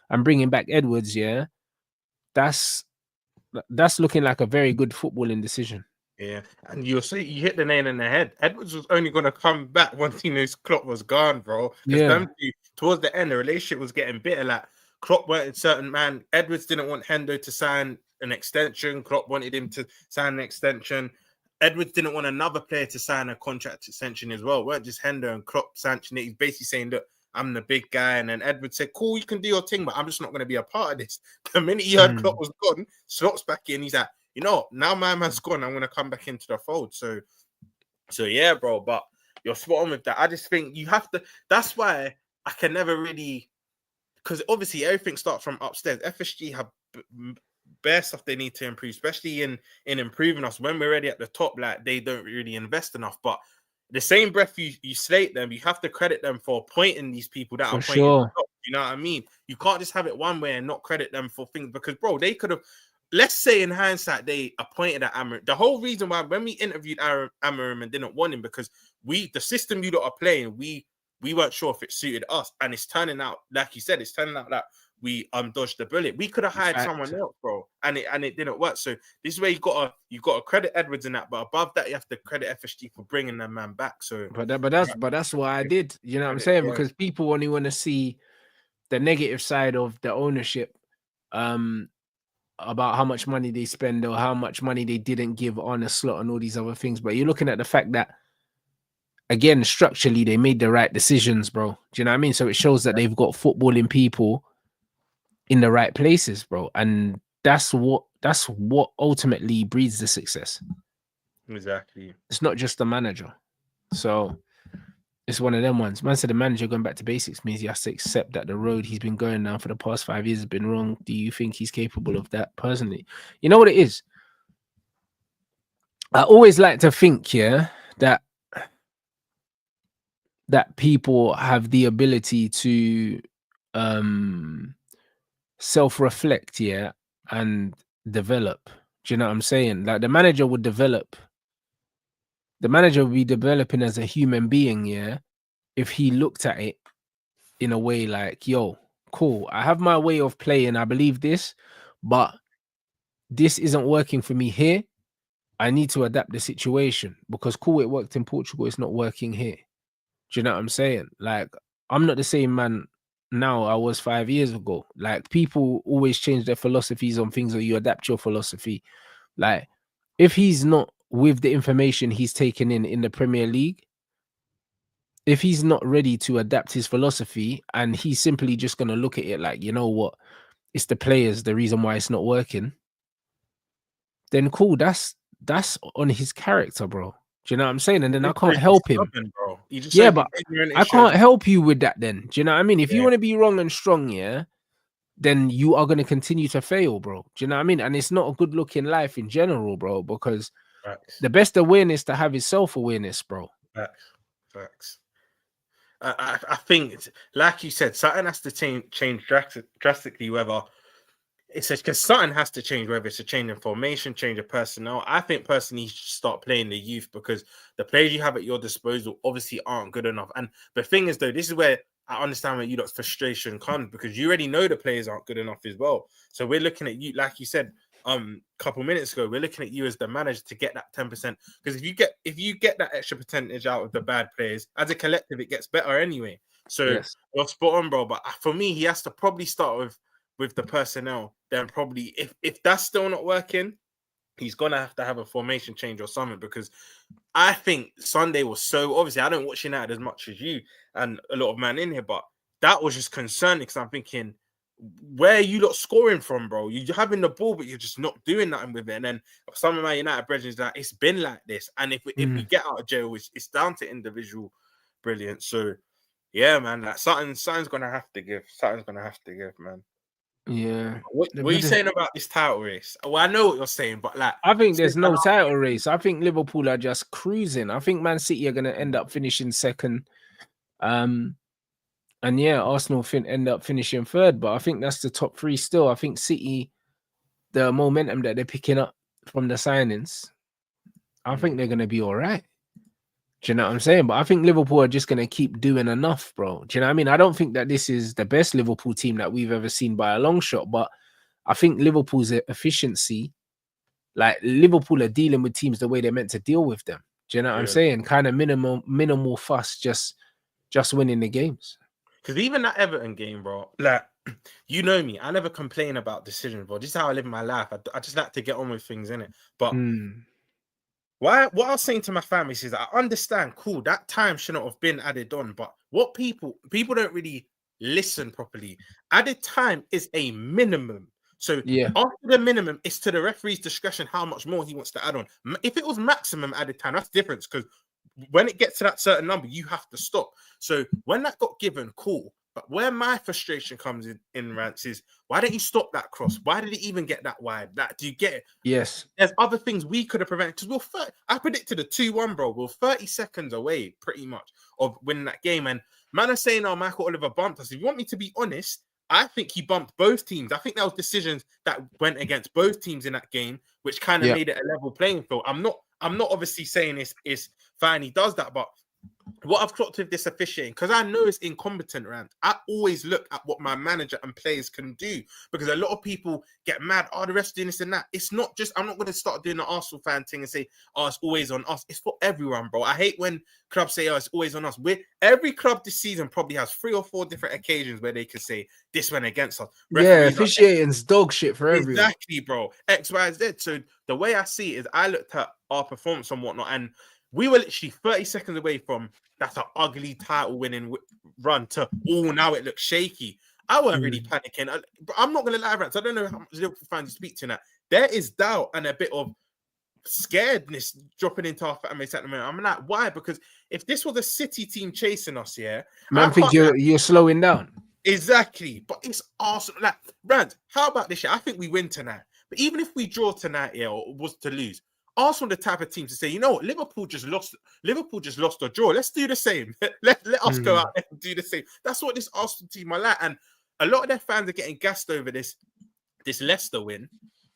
and bringing back Edwards, that's looking like a very good footballing decision. Yeah, and you'll see you hit the nail in the head. Edwards was only going to come back once he knew Klopp was gone, bro. Because towards the end, the relationship was getting bitter. Like Klopp wanted certain man. Edwards didn't want Hendo to sign an extension. Klopp wanted him to sign an extension. Edwards didn't want another player to sign a contract extension as well. It weren't just Hendo and Klopp sanctioned it. He's basically saying, look, I'm the big guy. And then Edwards said, cool, you can do your thing, but I'm just not going to be a part of this. The minute he heard Klopp was gone, Slots back in. He's like, you know, now my man's gone. I'm going to come back into the fold. So yeah, bro. But you're spot on with that. I just think you have to. That's why I can never really, because obviously everything starts from upstairs. FSG have bare stuff they need to improve, especially in improving us. When we're already at the top, like they don't really invest enough. But the same breath you slate them, you have to credit them for appointing these people that are sure. You know what I mean? You can't just have it one way and not credit them for things, because bro, they could have. Let's say in hindsight, they appointed at Amorim. The whole reason why when we interviewed Amorim and didn't want him, because the system you lot are playing, we weren't sure if it suited us. And it's turning out, like you said, it's turning out that we dodged the bullet. We could have hired someone else, bro, and it didn't work. So this is where you got to credit Edwards in that, but above that, you have to credit FSG for bringing that man back. So but that's what I did. You know what I'm saying? Yeah. Because people only want to see the negative side of the ownership. About how much money they spend or how much money they didn't give on a slot and all these other things. But you're looking at the fact that, again, structurally, they made the right decisions, bro. Do you know what I mean? So it shows that they've got footballing people in the right places, bro. And that's what ultimately breeds the success. Exactly. It's not just the manager. So it's one of them ones. Man said the manager going back to basics means he has to accept that the road he's been going down for the past 5 years has been wrong. Do you think he's capable of that personally? You know what it is? I always like to think, yeah, that people have the ability to self-reflect, yeah, and develop. Do you know what I'm saying? Like the manager would develop. The manager would be developing as a human being, yeah, if he looked at it in a way like, yo, cool, I have my way of playing, I believe this, but this isn't working for me here. I need to adapt the situation because cool, it worked in Portugal, it's not working here. Do you know what I'm saying? Like, I'm not the same man now I was 5 years ago. Like, people always change their philosophies on things, or you adapt your philosophy. Like, if he's not with the information he's taken in the Premier League, if he's not ready to adapt his philosophy and he's simply just going to look at it like, you know what, it's the players, the reason why it's not working, then cool, that's on his character, bro. Do you know what I'm saying? And then I can't help him. Bro. Yeah, but I can't help you with that then. Do you know what I mean? If you want to be wrong and strong, yeah, then you are going to continue to fail, bro. Do you know what I mean? And it's not a good look in life in general, bro, because the best awareness to have is self-awareness, bro. Facts. I think, like you said, something has to change drastically, whether it's because something has to change, whether it's a change in formation, change of personnel. I think personally you should start playing the youth, because the players you have at your disposal obviously aren't good enough. And the thing is, though, this is where I understand where you lot's frustration comes, because you already know the players aren't good enough as well. So we're looking at you, like you said a couple minutes ago, we're looking at you as the manager to get that 10%. Because if you get that extra percentage out of the bad players, as a collective, it gets better anyway. So you're spot on, bro. But for me, he has to probably start with the personnel. Then probably if that's still not working, he's gonna have a formation change or something. Because I think Sunday was so, obviously I don't watch United as much as you and a lot of man in here, but that was just concerning, because I'm thinking, where are you lot scoring from, bro? You're having the ball, but you're just not doing nothing with it. And then some of my United brethren is like, it's been like this. And if we get out of jail, it's down to individual brilliance. So yeah, man, like something's gonna have to give. Something's gonna have to give, man. Yeah. What are you saying about this title race? Well, I know what you're saying, but like, I think there's no title race. I think Liverpool are just cruising. I think Man City are gonna end up finishing second. And yeah, Arsenal end up finishing third, but I think that's the top three still. I think City, the momentum that they're picking up from the signings, I think they're gonna be all right. Do you know what I'm saying? But I think Liverpool are just going to keep doing enough, bro. Do you know what I mean? I don't think that this is the best Liverpool team that we've ever seen by a long shot, but I think Liverpool's efficiency, like Liverpool are dealing with teams the way they're meant to deal with them. Do you know what I'm saying? Kind of minimal fuss, just winning the games. Because even that Everton game, bro, like you know me, I never complain about decisions, bro. This is how I live my life. I just like to get on with things, innit? But what I was saying to my family is I understand, cool, that time shouldn't have been added on, but what people don't really listen properly. Added time is a minimum. So after the minimum, it's to the referee's discretion how much more he wants to add on. If it was maximum added time, that's different because when it gets to that certain number, you have to stop. So when that got given, cool. But where my frustration comes in Rants is, why don't you stop that cross? Why did it even get that wide? Do you get it? Yes. There's other things we could have prevented. Because I predicted a 2-1, bro. We're 30 seconds away, pretty much, of winning that game. And man are saying, oh, Michael Oliver bumped us. If you want me to be honest, I think he bumped both teams. I think there was decisions that went against both teams in that game, which kind of made it a level playing field. I'm not obviously saying it's fine he does that, but what I've clocked with this officiating, because I know it's incompetent, Rant. I always look at what my manager and players can do, because a lot of people get mad. Oh, the ref's doing this and that. It's not just. I'm not going to start doing the Arsenal fan thing and say, "Oh, it's always on us." It's for everyone, bro. I hate when clubs say, "Oh, it's always on us." Every club this season probably has 3 or 4 different occasions where they could say this went against us. Referees officiating's dog shit for everyone. Exactly, bro. X, Y, Z. So the way I see it is, I looked at our performance and whatnot, and we were literally 30 seconds away from that's an ugly title winning run to, oh, now it looks shaky. I weren't really panicking. I'm not going to lie, Rants. I don't know how much Liverpool fans you speak to now. There is doubt and a bit of scaredness dropping into our family at the moment. I'm like, why? Because if this was a City team chasing us, man, I think you're slowing down. Exactly. But it's Arsenal. Like, Rants, how about this year? I think we win tonight. But even if we draw tonight, or was to lose, Arsenal the type of team to say, you know what, Liverpool just lost or draw. Let's do the same. let us go out there and do the same. That's what this Arsenal team are like. And a lot of their fans are getting gassed over this Leicester win.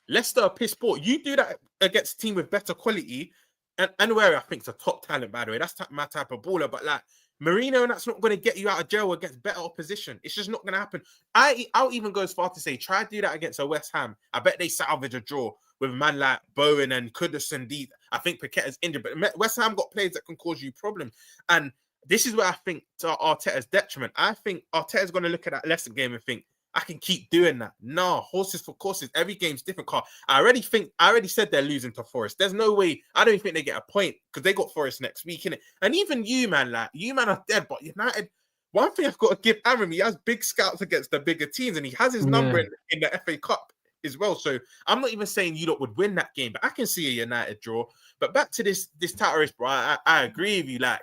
Leicester are piss poor. You do that against a team with better quality, and where I think is a top talent, by the way. That's my type of baller. But like Marino, and that's not going to get you out of jail against better opposition. It's just not going to happen. I'll even go as far to say, try to do that against a West Ham. I bet they salvage a draw with a man like Bowen and Kudus and D. I think Paqueta's injured, but West Ham got players that can cause you problems. And this is where I think, to Arteta's detriment, I think Arteta's going to look at that Leicester game and think, I can keep doing that. No, horses for courses. Every game's different. I already said they're losing to Forest. There's no way. I don't even think they get a point because they got Forest next week, innit? And even you, man, are dead. But United, one thing I've got to give Amorim, he has big scouts against the bigger teams, and he has his number in the FA Cup as well. So I'm not even saying you lot would win that game, but I can see a United draw. But back to this title race, bro. I agree with you. Like,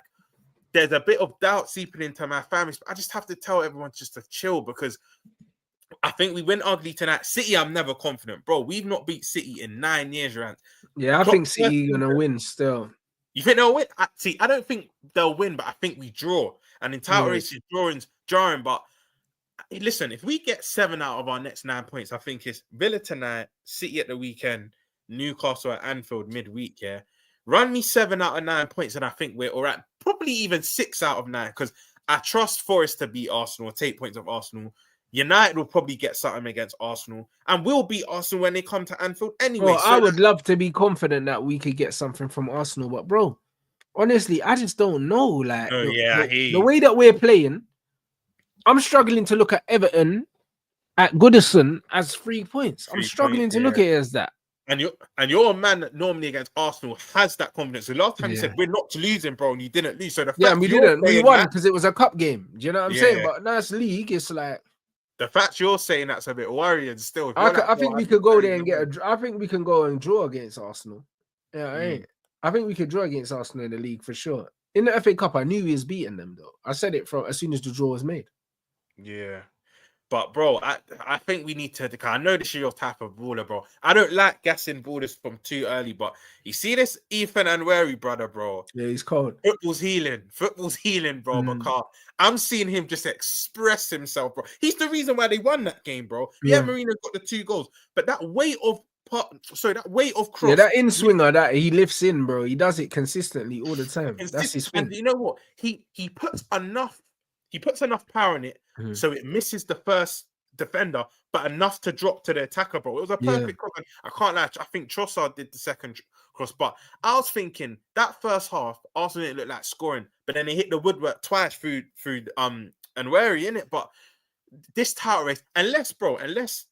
there's a bit of doubt seeping into my family. But I just have to tell everyone just to chill, because I think we win ugly tonight. City, I'm never confident, bro. We've not beat City in 9 years, Rant. Yeah, I think City gonna win still. You think they'll win? I don't think they'll win, but I think we draw. And in title races, drawing. But listen, if we get 7 out of our next 9 points, I think it's Villa tonight, City at the weekend, Newcastle at Anfield midweek. Yeah, run me 7 out of 9 points, and I think we're all right. Probably even 6 out of 9, because I trust Forest to beat Arsenal, take points of Arsenal. United will probably get something against Arsenal, and we'll beat Arsenal when they come to Anfield anyway. Well, I would love to be confident that we could get something from Arsenal, but bro, honestly, I just don't know. Like, the way that we're playing, I'm struggling to look at Everton at Goodison as 3 points. I'm struggling to look at it as that. And you're a man that normally against Arsenal has that confidence. The last time you said we're not losing, bro, and you didn't lose. So and we didn't. We won because it was a cup game. Do you know what I'm saying? But now it's league. It's like, the fact you're saying that's a bit worrying still. I think we could go there and get I think we can go and draw against Arsenal. Yeah, I think we could draw against Arsenal in the league for sure. In the FA Cup, I knew we was beating them though. I said it from as soon as the draw was made. Yeah. But bro, I think we need to. I know this is your type of baller, bro. I don't like gassing ballers from too early, but you see this Ethan Nwaneri brother, bro. Yeah, he's cold. Football's healing, bro. Because I'm seeing him just express himself, bro. He's the reason why they won that game, bro. Yeah, Marino got the 2 goals, but that weight of cross. Yeah, that in swinger that he lifts in, bro. He does it consistently all the time. That's his thing. And you know what? He puts enough power in it. So it misses the first defender, but enough to drop to the attacker, bro. It was a perfect cross. I can't lie. I think Trossard did the second cross, but I was thinking that first half, Arsenal didn't look like scoring, but then they hit the woodwork twice through Nwaneri in it. But this title race, unless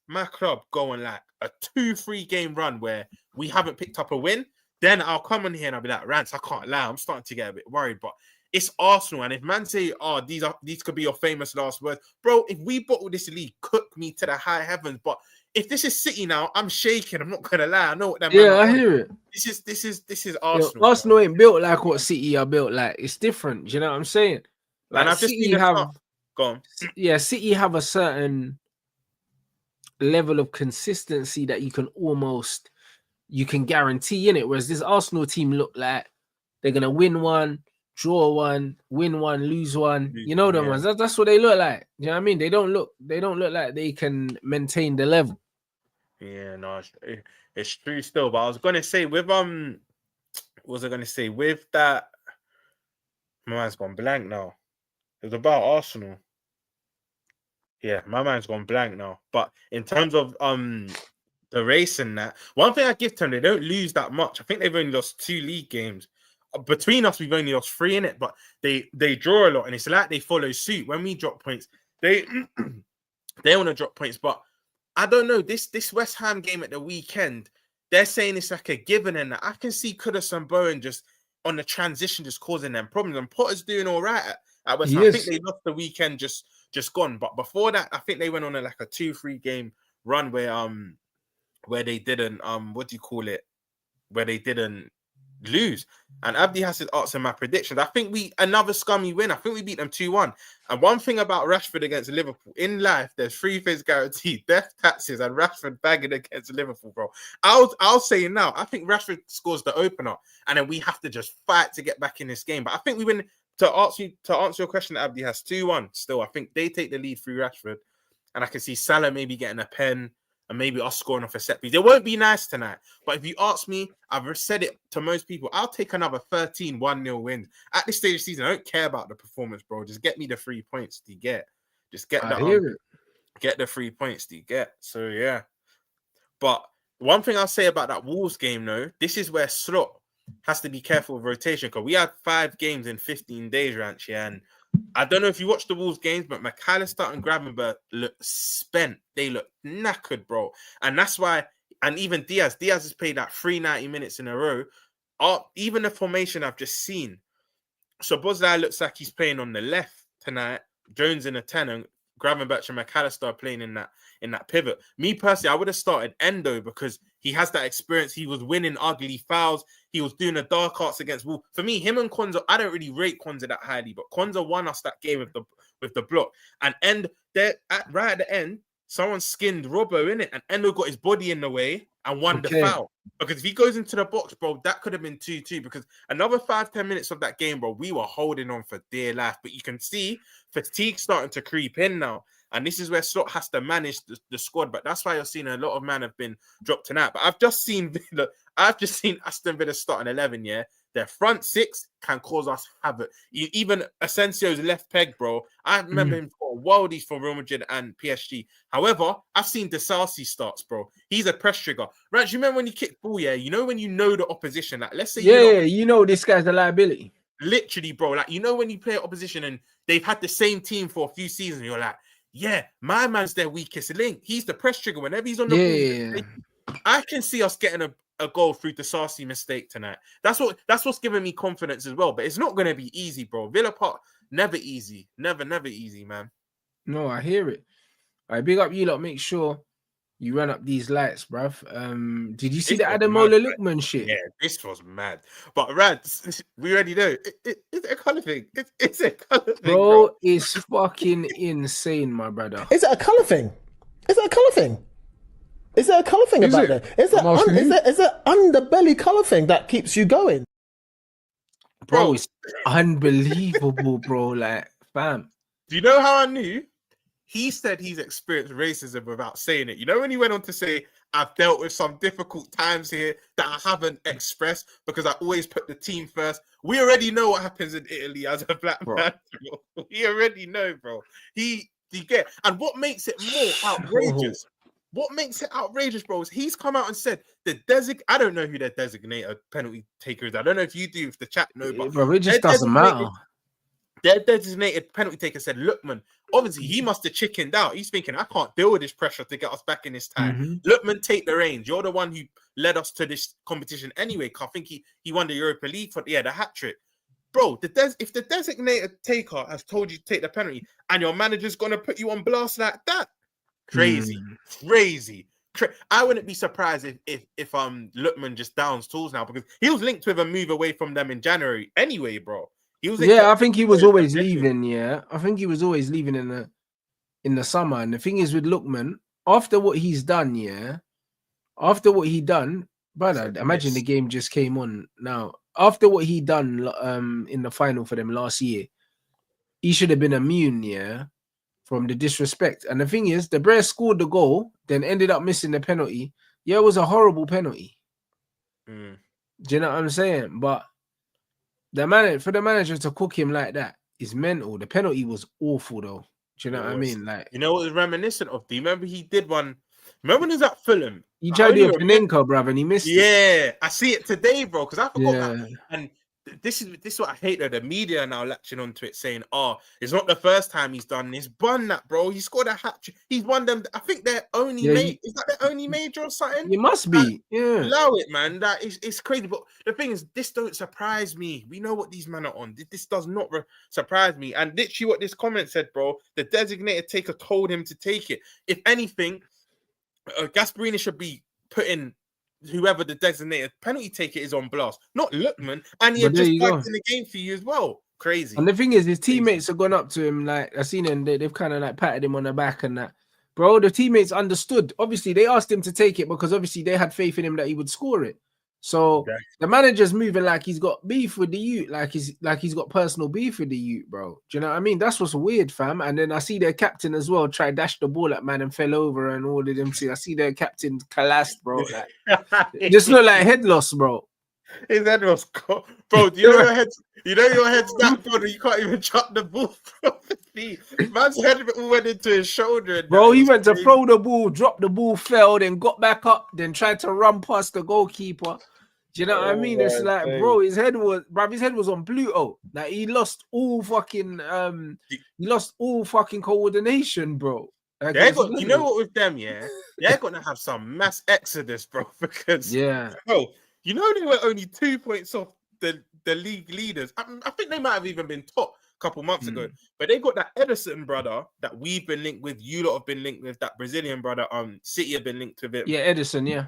my club go on like a 2-3 game run where we haven't picked up a win, then I'll come on here and I'll be like, Rants, I can't lie, I'm starting to get a bit worried. But it's Arsenal, and if man say, oh, these could be your famous last words, bro. If we bottle this league, cook me to the high heavens. But if this is City now, I'm shaking. I'm not gonna lie. I know what that. Yeah, I hear it. This is Arsenal. Yo, Arsenal ain't built like what City are built like. It's different. Do you know what I'm saying? Like, and I've just seen City have a certain level of consistency that you can guarantee in it. Whereas this Arsenal team look like they're gonna win one, draw one, win one, lose one. You know them ones. That's what they look like. You know what I mean? They don't look like they can maintain the level. Yeah, no, it's true still. But I was gonna say with what was I gonna say with that? My mind's gone blank now. It was about Arsenal. Yeah, my mind's gone blank now. But in terms of the race and that, one thing I give to them, they don't lose that much. I think they've only lost 2 league games. Between us, we've only lost 3 in it, but they draw a lot, and it's like they follow suit. When we drop points, they want to drop points. But I don't know, this West Ham game at the weekend, they're saying it's like a given, and I can see Kudus and Bowen just on the transition just causing them problems. And Potter's doing all right at West Ham. I think they lost the weekend just gone. But before that, I think they went on a 2-3 game run where they didn't where they didn't lose. And Abdi has asked my predictions. I think another scummy win. I think we beat them 2-1. And one thing about Rashford against Liverpool, in life, there's 3 things guaranteed: death, taxes, and Rashford bagging against Liverpool, bro. I'll say it now. I think Rashford scores the opener, and then we have to just fight to get back in this game. But I think we win. To answer your question, Abdi has 2-1 still. I think they take the lead through Rashford, and I can see Salah maybe getting a pen and maybe us scoring off a set piece. It won't be nice tonight, but if you ask me, I've said it to most people, I'll take another 13 1-0 wins. At this stage of the season, I don't care about the performance, bro. Just get me the 3 points. Do you get? Just get get the 3 points. Do you get? So yeah. But one thing I'll say about that Wolves game, though, this is where Slot has to be careful with rotation, because we had 5 games in 15 days, Ranch, yeah, and I don't know if you watched the Wolves games, but McAllister and Gravenberch look spent. They look knackered, bro. And that's why, and even Diaz has played that 390 minutes in a row. Even the formation I've just seen. So Bosley looks like he's playing on the left tonight. Jones in a 10, and Gravenberch and McAllister are playing in that pivot. Me personally, I would have started Endo because he has that experience. He was winning ugly fouls. He was doing the dark arts against Wolves. For me, him and Konza, I don't really rate Konza that highly, but Konza won us that game with the block. And right at the end, someone skinned Robbo in it, and Endo got his body in the way and won the foul. Because if he goes into the box, bro, that could have been 2-2. Because another 5-10 minutes of that game, bro, we were holding on for dear life. But you can see fatigue starting to creep in now. And this is where Slot has to manage the squad. But that's why you're seeing a lot of men have been dropped tonight. But I've just seen Aston Villa starting 11, yeah. Their front 6 can cause us havoc. Even Asensio's left peg, bro. I remember him for worldies for Real Madrid and PSG. However, I've seen Disasi starts, bro. He's a press trigger. Right, you remember when you kick ball, yeah? You know when you know the opposition. Like, let's say you know this guy's a liability. Literally, bro. Like, you know when you play opposition and they've had the same team for a few seasons, you're like, yeah, my man's their weakest link. He's the press trigger. Whenever he's on the ball, I can see us getting a goal through the Sarsi mistake tonight. That's what's giving me confidence as well. But it's not going to be easy, bro. Villa Park, never easy. Never easy, man. No, I hear it. All right, big up you lot. Make sure you run up these lights, bruv. Did you see the Ademola Lookman shit? Yeah, this was mad. But Rants, we already know. It's a colour thing. It's a colour thing, bro. It's fucking insane, my brother. Is it a colour thing? Is it a colour thing? Is there a colour thing about that? Is there underbelly colour thing that keeps you going? Bro, it's unbelievable, bro. Like, fam. Do you know how I knew? He said he's experienced racism without saying it. You know when he went on to say, I've dealt with some difficult times here that I haven't expressed because I always put the team first. We already know what happens in Italy as a black man. Bro. We already know, bro. And what makes it more outrageous? What makes it outrageous, bro, is he's come out and said I don't know who their designated penalty taker is. I don't know if you do, if the chat know, but bro, it just doesn't matter. Their designated penalty taker said, Lookman, Obviously, he must have chickened out. He's thinking, I can't deal with this pressure to get us back in this time. Lookman, take the reins. You're the one who led us to this competition anyway. I think he won the Europa League for the hat trick. Bro, if the designated taker has told you to take the penalty and your manager's going to put you on blast like that, crazy. I wouldn't be surprised if Lookman just downs tools now, because he was linked with a move away from them in January anyway, bro. I think he was always leaving. Yeah, I think he was always leaving in the summer. And the thing is with Lookman, after what he's done, brother, imagine the game just came on now. After what he done in the final for them last year, he should have been immune, from the disrespect. And the thing is, the Bears scored the goal, then ended up missing the penalty. Yeah, it was a horrible penalty. Do you know what I'm saying? But for the manager to cook him like that is mental. The penalty was awful, though. Do you know what I mean? Like, you know what was reminiscent of? Do you remember he did one? Remember when he was at Fulham? He tried to do a Penenka, bruv, and he missed it. Yeah, I see it today, bro, because I forgot that. And this is what I hate, though. The media are now latching onto it, saying, it's not the first time he's done this. Bun that, bro. He scored a hat trick. He's won them. I think their only is that their only major or something? It must be. Allow it, man. That is it's crazy. But the thing is, this don't surprise me. We know what these men are on. This does not surprise me. And literally what this comment said, bro, the designated taker told him to take it. If anything, Gasperini should be putting whoever the designated penalty taker is on blast, not Lookman. And he had just fighting in the game for you as well. Crazy. And the thing is, his teammates have gone up to him, like, I've seen him, they've kind of like patted him on the back and that. Bro, the teammates understood. Obviously, they asked him to take it because obviously they had faith in him that he would score it. So the manager's moving like he's got beef with the youth, like he's got personal beef with the youth, bro. Do you know what I mean? That's what's weird, fam. And then I see their captain as well try dash the ball at man and fell over and all of them. I see their captain collapsed, bro. Like, just look like head loss, bro. His head was bro. Do you know your head's that bad you can't even chuck the ball from the feet. Man's head went into his shoulder. Bro, he went to throw the ball, dropped the ball, fell, then got back up, then tried to run past the goalkeeper. Do you know what I mean? It's like, bro, his head was on Pluto. Like he lost all fucking coordination, bro. Like, you know what with them, they're gonna have some mass exodus, bro. Because bro, you know they were only 2 points off the league leaders. I think they might have even been top a couple months ago. But they got that Edison brother that we've been linked with. You lot have been linked with that Brazilian brother. City have been linked with it. Yeah, Edison. Yeah.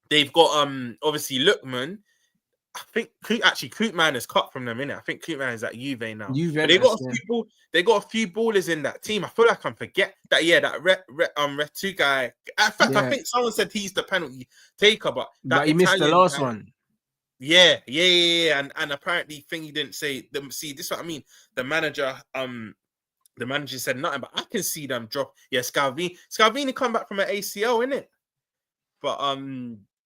They've got obviously Lookman. I think Koopman is cut from them, innit? I think Koopman is at Juve now. But they got a few ballers in that team. I feel like I'm forget that. Yeah, that Retu guy. In fact, I think someone said he's the penalty taker, but he missed the last one. Yeah. And apparently, thing he didn't say. See, this is what I mean. The manager said nothing, but I can see them drop. Yeah, Scalvini come back from an ACL, innit? But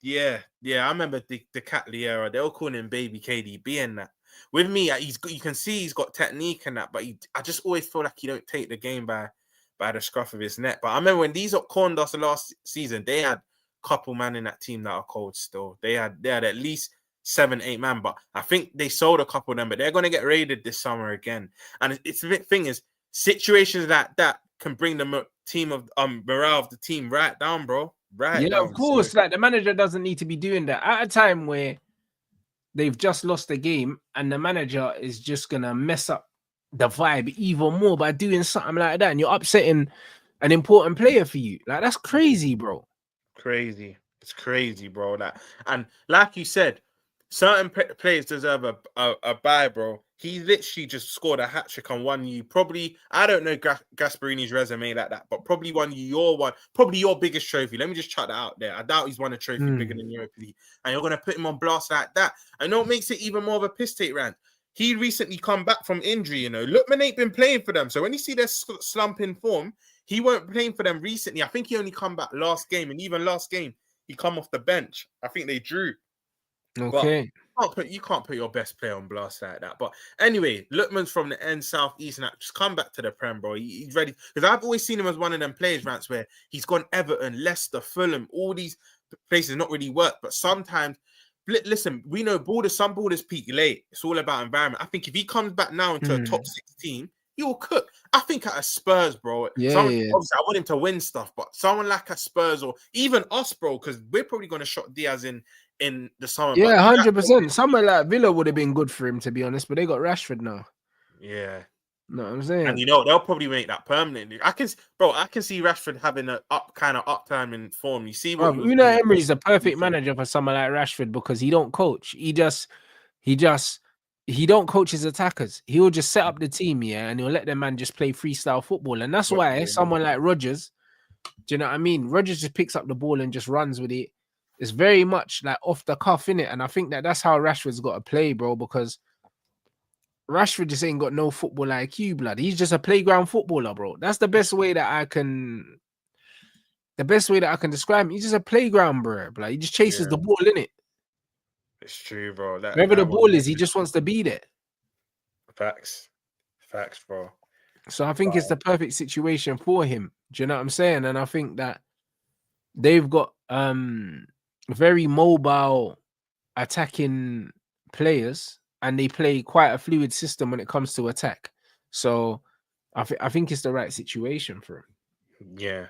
yeah, I remember the Catley era. They were calling him Baby KDB and that. With me, you can see he's got technique and that, but I just always feel like he don't take the game by the scruff of his neck. But I remember when these corned us last season, they had a couple man in that team that are cold still. They had at least 7-8 man, but I think they sold a couple of them, but they're going to get raided this summer again. And it's the thing is, situations like that can bring the team of morale of the team right down, bro. Right. Yeah, of course. Like the manager doesn't need to be doing that at a time where they've just lost the game and the manager is just gonna mess up the vibe even more by doing something like that, and you're upsetting an important player for you. Like that's crazy, bro. Crazy. It's crazy, bro. And like you said, certain players deserve a bye, bro. He literally just scored a hat trick and won you. Probably, I don't know Gasperini's resume like that, but probably won you probably your biggest trophy. Let me just chuck that out there. I doubt he's won a trophy bigger than Europa League. And you're going to put him on blast like that. I know it makes it even more of a piss take rant. He recently come back from injury, you know. Lookman ain't been playing for them. So when you see their slump in form, he weren't playing for them recently. I think he only come back last game. And even last game, he come off the bench. I think they drew. Okay. But you can't put your best player on blast like that. But anyway, Lookman's from the end southeast and just come back to the Prem, bro. He's ready. Because I've always seen him as one of them players, Rants, where he's gone Everton, Leicester, Fulham, all these places not really work. But sometimes, listen, we know some borders peak late. It's all about environment. I think if he comes back now into a top 16, he'll cook. I think at a Spurs, bro. Obviously, I want him to win stuff, but someone like a Spurs or even us, bro, because we're probably going to shot Diaz in the summer. Yeah, 100%. Somewhere like Villa would have been good for him, to be honest, but they got Rashford now. Yeah. No, I'm saying, and they'll probably make that permanent. I can see Rashford having a uptime in form. You see what Emery's the perfect manager for someone like Rashford because he don't coach. He don't coach his attackers. He will just set up the team, and he'll let the man just play freestyle football. And that's why someone like Rodgers, do you know what I mean? Rodgers just picks up the ball and just runs with it. It's very much like off the cuff, innit? And I think that's how Rashford's got to play, bro, because Rashford just ain't got no football IQ, blood. He's just a playground footballer, bro. That's the best way that I can describe him. He's just a playground, bro. Like, he just chases the ball, innit? It's true, bro. Wherever the ball is, he just wants to be there. Facts, bro. So I think it's the perfect situation for him. Do you know what I'm saying? And I think that they've got very mobile attacking players, and they play quite a fluid system when it comes to attack. So I think it's the right situation for him. Yeah.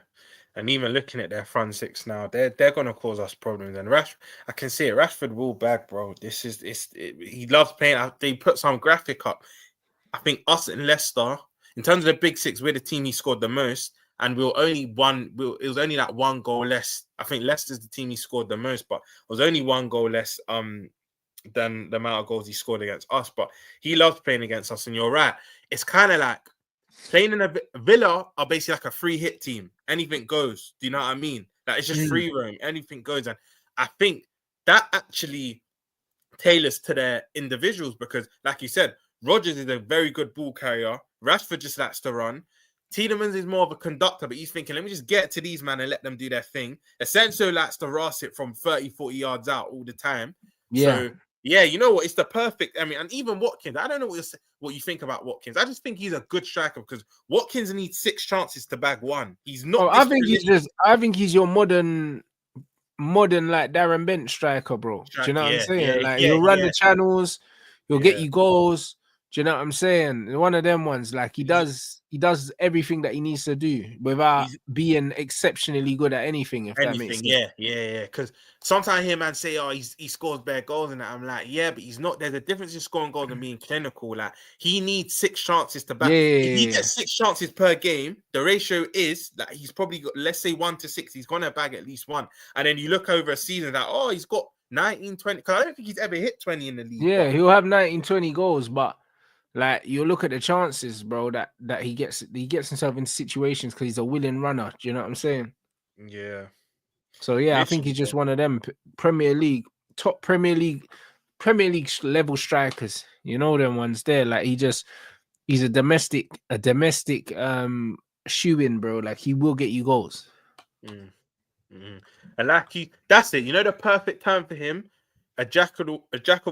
And even looking at their front six now, they're gonna cause us problems. And I can see it. Rashford will bag, bro. He loves playing. They put some graphic up. I think us and Leicester, in terms of the big six, we're the team he scored the most, and it was only like one goal less. I think Leicester's the team he scored the most, but it was only one goal less than the amount of goals he scored against us. But he loves playing against us, and you're right. It's kind of like playing in a Villa are basically like a free hit team. Anything goes. Do you know what I mean? Like, it's just free roam. Anything goes. And I think that actually tailors to their individuals because, like you said, Rodgers is a very good ball carrier. Rashford just likes to run. Tielemans is more of a conductor, but he's thinking, let me just get to these men and let them do their thing. Asensio likes to ras it from 30, 40 yards out all the time. Yeah. So, yeah, you know what? It's the perfect. I mean, and even Watkins, I don't know what you think about Watkins. I just think he's a good striker because Watkins needs 6 chances to bag one. He's not. I think he's your modern like Darren Bent striker, bro. Do you know what I'm saying? He'll run the channels, he'll get you goals. Do you know what I'm saying? One of them ones, like he does everything that he needs to do without being exceptionally good at anything. If that makes sense. Yeah. Because sometimes I hear man say, "Oh, he scores bare goals," and I'm like, "Yeah, but he's not." There's a difference in scoring goals and being clinical. Like he needs 6 chances to back. If he gets 6 chances per game, the ratio is that he's probably got, let's say 1 to 6. He's gonna bag at least 1. And then you look over a season that he's got 19, 20. Because I don't think he's ever hit 20 in the league. Yeah, he'll have 19, 20 goals, but. Like, you look at the chances, bro, that he gets himself into situations because he's a willing runner. Do you know what I'm saying? Yeah. So I think he's just one of them top Premier League level strikers. You know them ones there. Like he's a domestic shoe-in, bro. Like he will get you goals. And like that's it. You know the perfect time for him. A jack of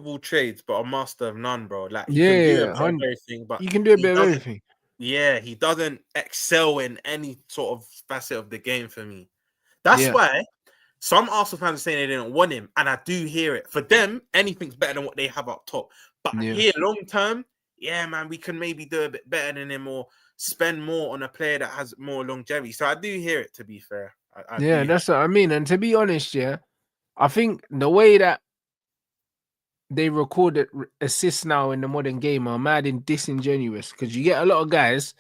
all trades, but a master of none, bro. Like he can do a bit of everything, but you can do a bit of everything. Yeah, he doesn't excel in any sort of facet of the game for me. That's why some Arsenal fans are saying they didn't want him, and I do hear it. For them, anything's better than what they have up top. But here, long term, man, we can maybe do a bit better than him or spend more on a player that has more longevity. So I do hear it. To be fair, that's what I mean. And to be honest, I think the way that they recorded assists now in the modern game are mad and disingenuous because you get a lot of guys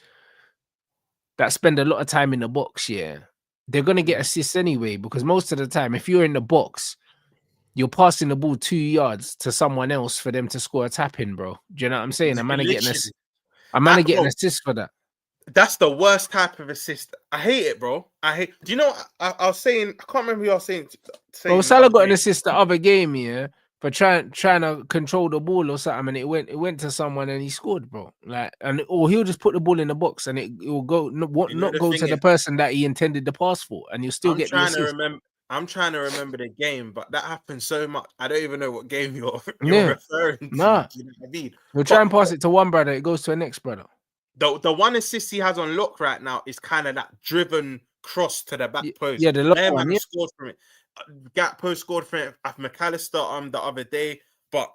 that spend a lot of time in the box. They're gonna get assists anyway because most of the time, if you're in the box, you're passing the ball 2 yards to someone else for them to score a tap in, bro. Do you know what I'm saying? A man getting an assist for that. That's the worst type of assist. I hate it, bro. Do you know what I was saying? I can't remember who I was saying. Well, Salah got an assist the other game, for trying to control the ball or something, and it went to someone and he scored, bro. Like, or he'll just put the ball in the box and it will go not go to the person that he intended the pass for, and you'll still get the assist. I'm trying to remember the game, but that happens so much. I don't even know what game you're referring to. Nah. You know what I mean? We'll try and pass it to one brother, it goes to the next brother. The one assist he has on lock right now is kind of that driven cross to the back post. Yeah, the lock one. Scored from it. Gakpo scored for it. McAllister the other day, but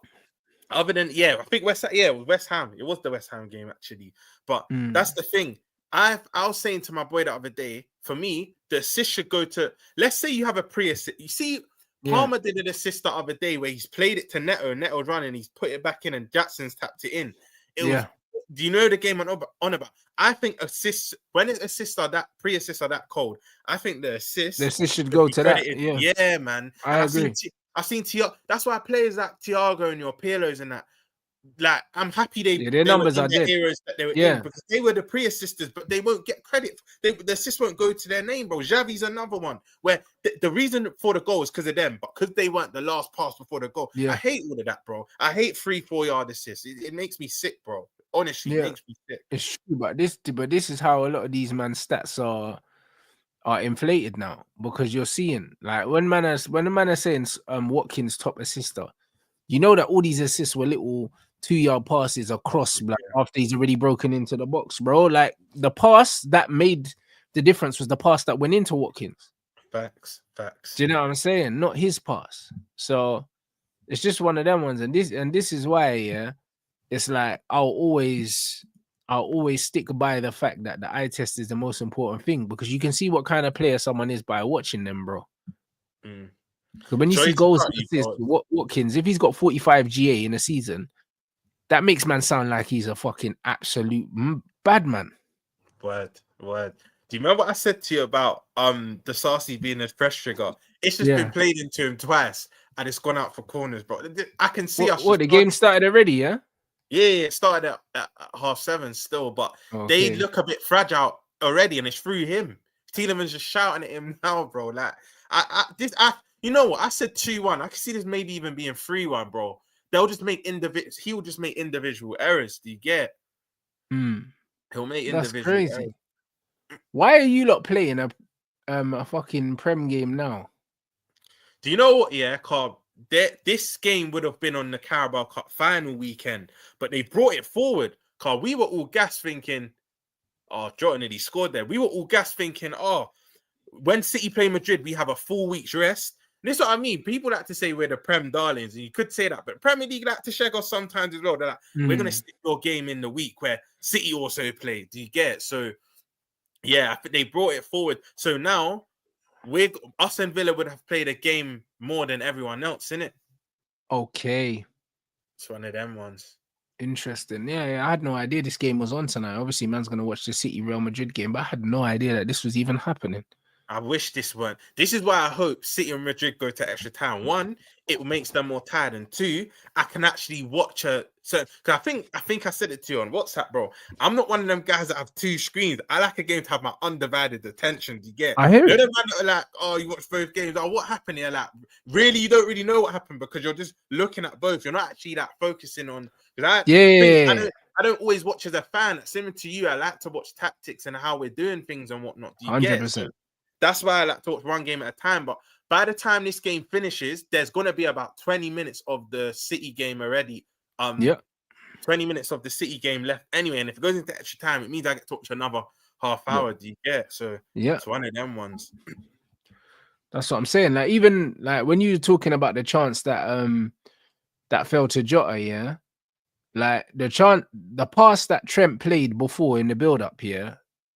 Other than I think West it was West Ham. It was the West Ham game actually. But that's the thing. I was saying to my boy the other day, for me, the assist should go to, let's say you have a pre-assist. You see, Palmer did an assist the other day where he's played it to Neto's running, he's put it back in and Jackson's tapped it in. It was, do you know the game on about? I think assists, when assists are that, pre-assists are that cold, I think the assist should go to that. Yeah, man. I agree. I've seen Thiago. That's why players like Thiago and your Pirlos and that, like, I'm happy their numbers are dead. Eras that they were in, because they were the pre-assisters, but they won't get credit. The assist won't go to their name, bro. Xavi's another one where the reason for the goal is because of them, but because they weren't the last pass before the goal. I hate all of that, bro. I hate 3-4 yard assists. It makes me sick, bro. Honestly, it makes me sick. It's true, but this is how a lot of these man's stats are inflated now, because you're seeing, like, when the man is saying Watkins top assister, you know that all these assists were little 2-yard passes across, like, after he's already broken into the box, bro. Like, the pass that made the difference was the pass that went into Watkins. Facts. Do you know what I'm saying? Not his pass. So it's just one of them ones, and this is why, it's like I'll always stick by the fact that the eye test is the most important thing, because you can see what kind of player someone is by watching them, bro. So when you see goals, Watkins, if he's got 45 GA in a season, that makes man sound like he's a fucking absolute bad man. Word. Do you remember what I said to you about the Sarsi being a press trigger? It's just been played into him twice, and it's gone out for corners, bro. I can see us. What, the game started already, yeah? Yeah, it started at 7:30 still, but they look a bit fragile already, and it's through him. Tielemans just shouting at him now, bro. Like, you know what? I said 2-1. I can see this maybe even being 3-1, bro. They'll just make he will just make individual errors. Do you get? He'll make individual errors. Crazy. Why are you lot playing a fucking Prem game now? Do you know what? Yeah, Carl. This game would have been on the Carabao Cup final weekend, but they brought it forward. Carl, we were all gas thinking, Jota nearly scored there. We were all gas thinking, when City play Madrid, we have a full week's rest. And this is what I mean. People like to say we're the Prem darlings, and you could say that, but Premier League like to shake us sometimes as well. They're like, we're going to stick your game in the week where City also play. Do you get it? So, yeah, I think they brought it forward. So now, us and Villa would have played a game more than everyone else, innit? Okay. It's one of them ones. Interesting. Yeah, I had no idea this game was on tonight. Obviously, man's going to watch the City Real Madrid game, but I had no idea that this was even happening. I wish this weren't. This is why I hope City and Madrid go to extra time. 1, it makes them more tired, and 2, I can actually watch a. So, because I think I said it to you on WhatsApp, bro. I'm not one of them guys that have 2 screens. I like a game to have my undivided attention. Do you get? I hear it. You're the man that are like, you watch both games. What happened here? Like, really, you don't really know what happened because you're just looking at both. You're not actually focusing on. I don't always watch as a fan. Similar to you, I like to watch tactics and how we're doing things and whatnot. Do you 100%. Get? So that's why I like to watch one game at a time. But by the time this game finishes, there's going to be about 20 minutes of the City game already. 20 minutes of the City game left anyway. And if it goes into extra time, it means I get to watch another half hour. Do you get? So it's one of them ones. That's what I'm saying. Like, even like when you were talking about the chance that that fell to Jota, like the pass that Trent played before in the build-up,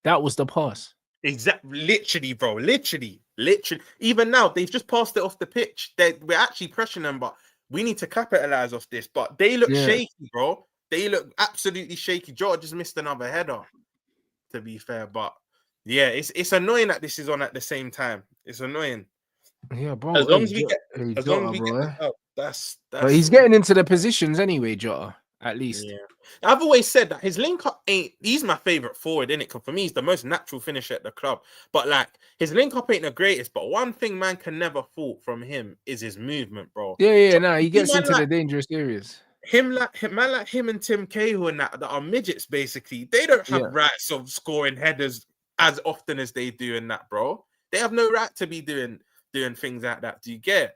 that was the pass. Exactly, literally, bro. Literally. Even now, they've just passed it off the pitch. We're actually pressuring them, but we need to capitalize off this. But they look shaky, bro. They look absolutely shaky. Jota just missed another header, to be fair. But yeah, it's annoying that this is on at the same time. It's annoying. Yeah, bro. As long as we get out, that's. But he's getting into the positions anyway, Jota. At least. Yeah. I've always said that his link up he's my favorite forward, innit? Because for me, he's the most natural finisher at the club. But like, his link up ain't the greatest. But one thing man can never fault from him is his movement, bro. Yeah, he gets into the dangerous areas. Man like him and Tim Cahill and that are midgets, basically. They don't have rights of scoring headers as often as they do in that, bro. They have no right to be doing things like that. Do you get?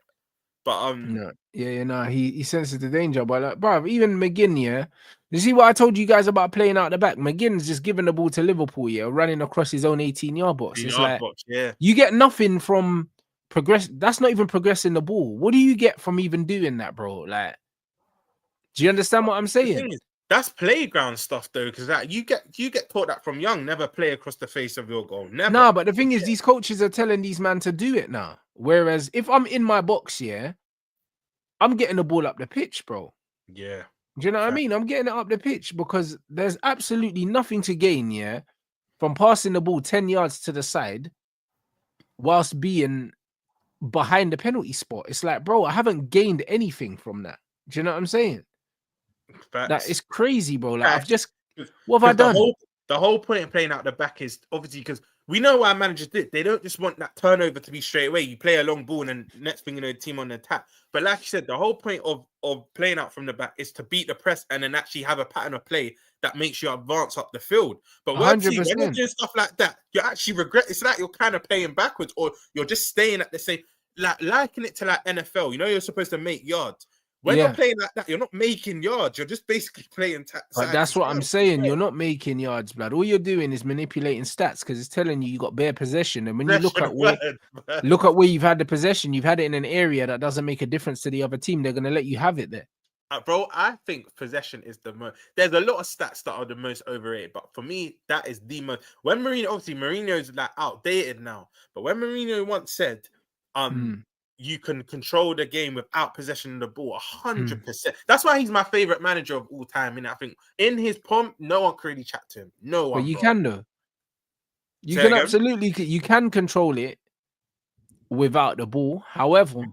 But he senses the danger. But like, bro, even McGinn, you see what I told you guys about playing out the back? McGinn's just giving the ball to Liverpool, running across his own 18-yard box. It's like you get nothing from progress. That's not even progressing the ball. What do you get from even doing that, bro? Like, Do you understand what I'm The saying? thing is, that's playground stuff though, because that you get taught that from young. Never play across the face of your goal. Never. No, but the thing is, these coaches are telling these men to do it now. Whereas if I'm in my box, I'm getting the ball up the pitch, bro. Yeah. Do you know what I mean? I'm getting it up the pitch because there's absolutely nothing to gain, from passing the ball 10 yards to the side whilst being behind the penalty spot. It's like, bro, I haven't gained anything from that. Do you know what I'm saying? That it's crazy, bro. Like, I've just, what have I done? The whole point of playing out the back is obviously because we know why managers do it. They don't just want that turnover to be straight away. You play a long ball and then next thing you know, the team on the attack. But like you said, the whole point of playing out from the back is to beat the press and then actually have a pattern of play that makes you advance up the field. But when you're doing stuff like that, you actually regret. It's like you're kind of playing backwards, or you're just staying at the same. Like liken it to like NFL. You know, you're supposed to make yards. When you're playing like that, you're not making yards. You're just basically playing. But that's what I'm saying. You're not making yards, blood. All you're doing is manipulating stats because it's telling you got bare possession. And when you look at where you've had the possession, you've had it in an area that doesn't make a difference to the other team. They're going to let you have it there. Bro, I think possession is the most. There's a lot of stats that are the most overrated, but for me, that is the most. When Mourinho's like outdated now, but when Mourinho once said, you can control the game without possession of the ball 100%. That's why he's my favorite manager of all time. And I think in his pomp, no one can really chat to him. No one. But you can though. You can absolutely. You can control it without the ball. However,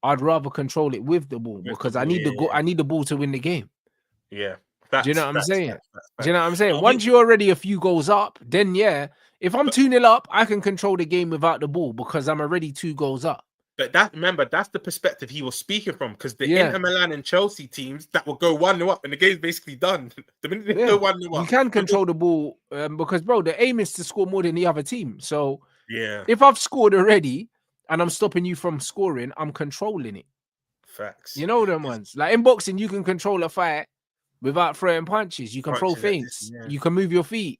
I'd rather control it with the ball because I need I need the ball to win the game. Yeah. Do you know what I'm saying? Do you know what I'm saying? Once you're already a few goals up, then if I'm 2-0 up, I can control the game without the ball because I'm already 2 goals up. But that's the perspective he was speaking from, because the Inter Milan and Chelsea teams that will go 1-0 up and the game's basically done. The minute they go 1-0 up, you can control the ball because, bro, the aim is to score more than the other team. So if I've scored already and I'm stopping you from scoring, I'm controlling it. Facts. You know them ones. Like in boxing, you can control a fight without throwing punches. You can throw feints. You can move your feet.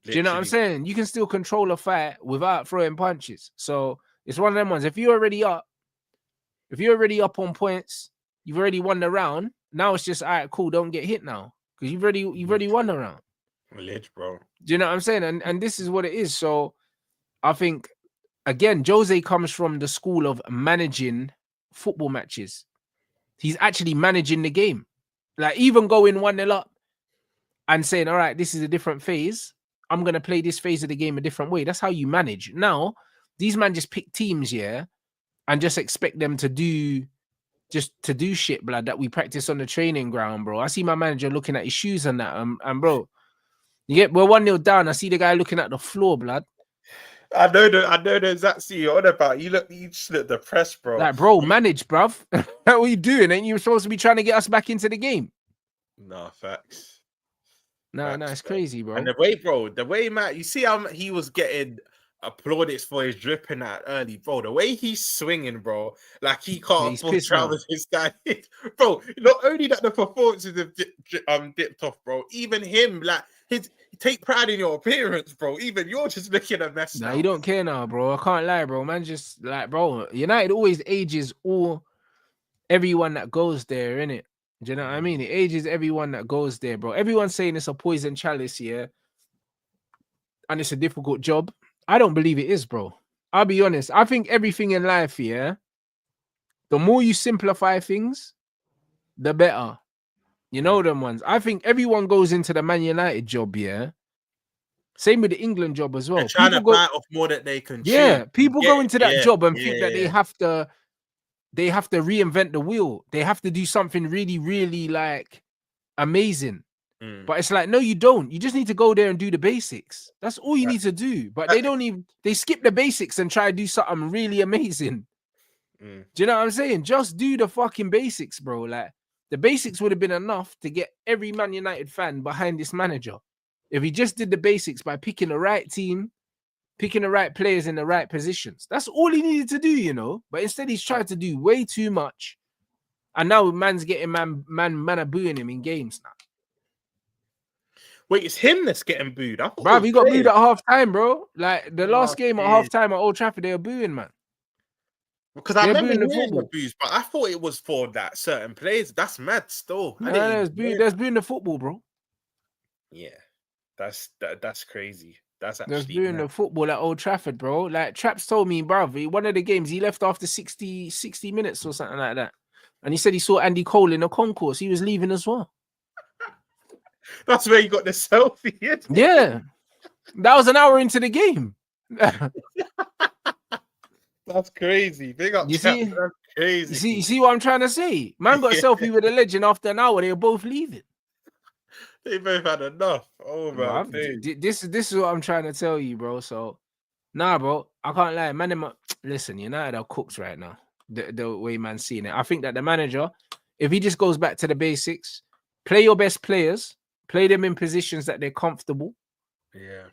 Do you know what I'm saying? You can still control a fight without throwing punches. So it's one of them ones. If you're already up on points, you've already won the round. Now it's just all right, cool. Don't get hit now because you've already won the round. Ledge, bro. Do you know what I'm saying? And this is what it is. So I think again, Jose comes from the school of managing football matches. He's actually managing the game. Like even going 1-0 up and saying, all right, this is a different phase. I'm going to play this phase of the game a different way. That's how you manage. Now, these men just pick teams, and just expect them to do shit, blood, that we practice on the training ground, bro. I see my manager looking at his we're 1-0 down. I see the guy looking at the floor, blood. I know the exact scene you're on about. You just look depressed, bro. Like, bro, manage, bruv. What are you doing? Ain't you supposed to be trying to get us back into the game? No, facts. No, it's crazy, bro. And the way, Matt, you see how he was getting applauded for his dripping that early, bro. The way he's swinging, bro, like he can't afford Travis this guy. Bro, not only that the performances have dipped off, bro, even him, like take pride in your appearance, bro. Even you're just looking a mess. Nah, you don't care now, bro. I can't lie, bro. Man, just like, bro, United always ages everyone that goes there, innit? Do you know what I mean? It ages everyone that goes there, bro. Everyone's saying it's a poison chalice, and it's a difficult job. I don't believe it is, bro. I'll be honest. I think everything in life, the more you simplify things, the better. You know them ones. I think everyone goes into the Man United job, Same with the England job as well. They're trying to bite off more that they can. Yeah, people go into that job and think that they have to reinvent the wheel. They have to do something really, really like amazing. But it's like, no, you don't. You just need to go there and do the basics. That's all you need to do. But they skip the basics and try to do something really amazing. Do you know what I'm saying? Just do the fucking basics, bro. Like the basics would have been enough to get every Man United fan behind this manager. If he just did the basics by picking the right team, picking the right players in the right positions. That's all he needed to do, But instead, he's tried to do way too much. And now man's getting man are booing him in games now. Wait, it's him that's getting booed. Bro, he got booed at half time, bro. Like the last game at half time at Old Trafford, they were booing, man. Because I remember hearing the boos, but I thought it was for that certain players. That's mad still. There's booing the football, bro. Yeah, that's crazy. That's There's actually booing the football at Old Trafford, bro. Like Traps told me, bruv, one of the games he left after 60 minutes or something like that. And he said he saw Andy Cole in the concourse. He was leaving as well. That's where you got the selfie. Yeah. That was an hour into the game. That's crazy. Big up, That's crazy. You see what I'm trying to say? Man got a selfie with a legend after an hour. They were both leaving. They both had enough. Oh man, this is what I'm trying to tell you, bro. So, nah, bro, I can't lie. Man, listen, United are cooked right now. The way man's seeing it. I think that the manager, if he just goes back to the basics, play your best players, play them in positions that they're comfortable. Yeah,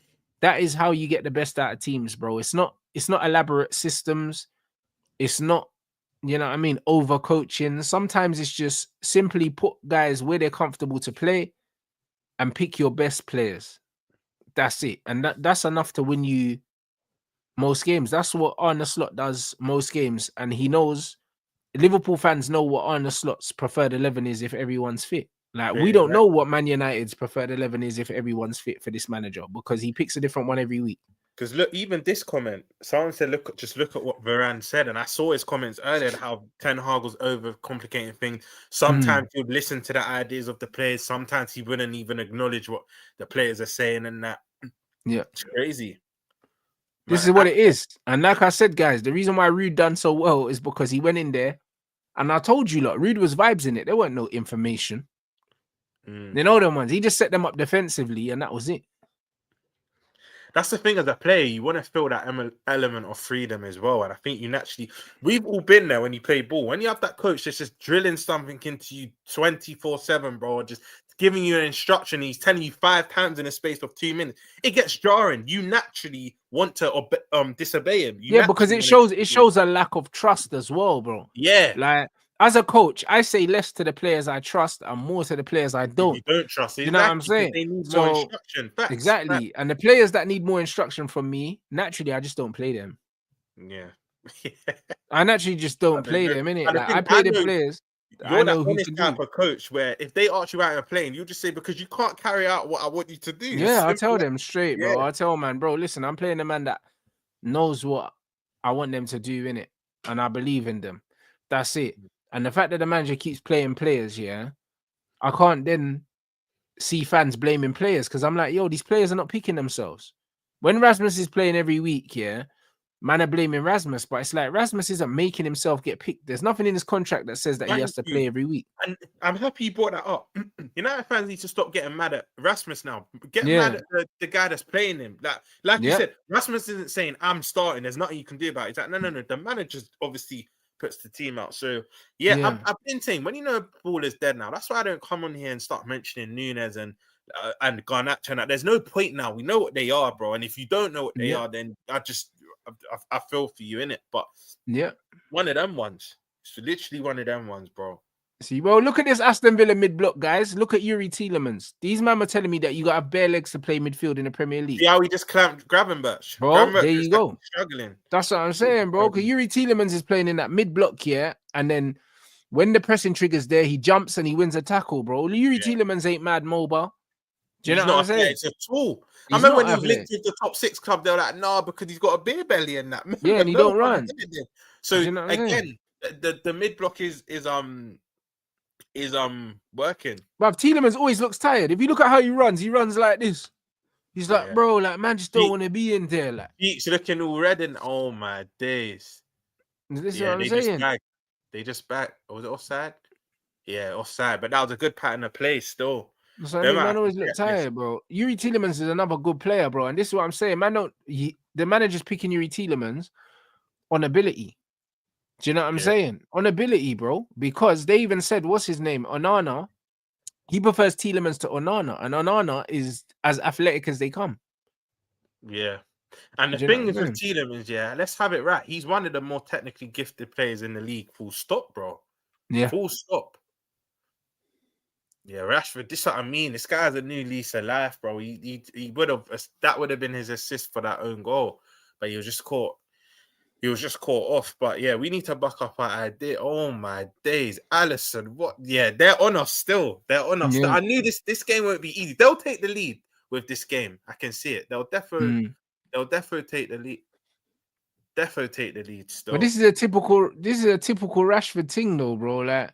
that is how you get the best out of teams, bro. It's not elaborate systems. It's not, you know what I mean, over coaching. Sometimes it's just simply put guys where they're comfortable to play and pick your best players. That's it. And that's enough to win you most games. That's what Arne Slot does most games. And he knows, Liverpool fans know what Arne Slot's preferred 11 is if everyone's fit. Like, we don't know what Man United's preferred 11 is if everyone's fit for this manager, because he picks a different one every week. Because look, even this comment, someone said, look at what Varane said. And I saw his comments earlier, how Ten Hag was overcomplicating things. Sometimes he would listen to the ideas of the players. Sometimes he wouldn't even acknowledge what the players are saying and that. Yeah. It's crazy. This is what it is. And like I said, guys, the reason why Rude done so well is because he went in there. And I told you, look, Rude was vibes in it. There weren't no information. You know them ones. He just set them up defensively, and that was it. That's the thing as a player. You want to feel that element of freedom as well. And I think you naturally, we've all been there when you play ball. When you have that coach that's just drilling something into you 24/7, bro, just giving you an instruction, he's telling you 5 times in a space of 2 minutes, it gets jarring. You naturally want to disobey him. Because it shows a lack of trust as well, bro. Yeah. Like, as a coach, I say less to the players I trust and more to the players I don't. You don't trust. You know what I'm saying? They need more instruction. Facts. Exactly. And the players that need more instruction from me, naturally, I just don't play them. Yeah. I naturally just don't play them, innit? Like, I play the players. You're that honest type of coach where if they ask you out and playing, you just say, because you can't carry out what I want you to do. Yeah, I tell them straight, bro. I tell man, bro, listen, I'm playing a man that knows what I want them to do, innit? And I believe in them. That's it. And the fact that the manager keeps playing players, I can't then see fans blaming players, because I'm like, yo, these players are not picking themselves. When Rasmus is playing every week, man are blaming Rasmus, but it's like Rasmus isn't making himself get picked. There's nothing in his contract that says that he has to play every week. And I'm happy you brought that up. United fans need to stop getting mad at Rasmus now. Get mad at the guy that's playing him. Like you said, Rasmus isn't saying, I'm starting, there's nothing you can do about it. It's like, no. The manager's obviously puts the team out. So, I've been saying, when you know ball is dead now, that's why I don't come on here and start mentioning Nunes and Garnacho. There's no point now. We know what they are, bro. And if you don't know what they are, then I feel for you, innit? But one of them ones. It's literally one of them ones, bro. See, well, look at this Aston Villa mid-block, guys. Look at Yuri Tielemans. These men are telling me that you got to have bare legs to play midfield in the Premier League. See how he just clamped Gravenberch. Bro, there you go. Struggling. That's what I'm saying, bro. Because Yuri Tielemans is playing in that mid-block here, and then when the pressing trigger's there, he jumps and he wins a tackle, bro. Yuri Tielemans ain't mad mobile. Do you know what I'm saying? It's a tool. I remember when he was linked with the top 6 club, they were like, nah, because he's got a beer belly and that. Yeah, and he don't run. So again, the mid-block is working. But Tielemans always looks tired. If you look at how he runs like this. He's like, bro, like, man, just don't want to be in there. Like, he's looking all red and oh my days. This is what I'm saying. They just back. Was it offside? Yeah, offside. But that was a good pattern of play still. So man always look tired, bro. Yuri Tielemans is another good player, bro. And this is what I'm saying. The manager's picking Yuri Tielemans on ability. Do you know what I'm saying? On ability, bro. Because they even said, what's his name? Onana. He prefers Tielemans to Onana. And Onana is as athletic as they come. Yeah. And the thing is with Tielemans, let's have it right. He's one of the more technically gifted players in the league. Full stop, bro. Yeah. Full stop. Yeah, Rashford, this is what I mean. This guy has a new lease of life, bro. He would have, that would have been his assist for that own goal. But he was just caught. he was just caught off. But yeah, we need to buck up our idea. Oh my days, Allison, what? Yeah, they're on us still. They're on us. Yeah. I knew this game won't be easy. They'll take the lead with this game. I can see it. They'll definitely take the lead. Definitely take the lead still. But this is a typical Rashford thing, though, bro. Like,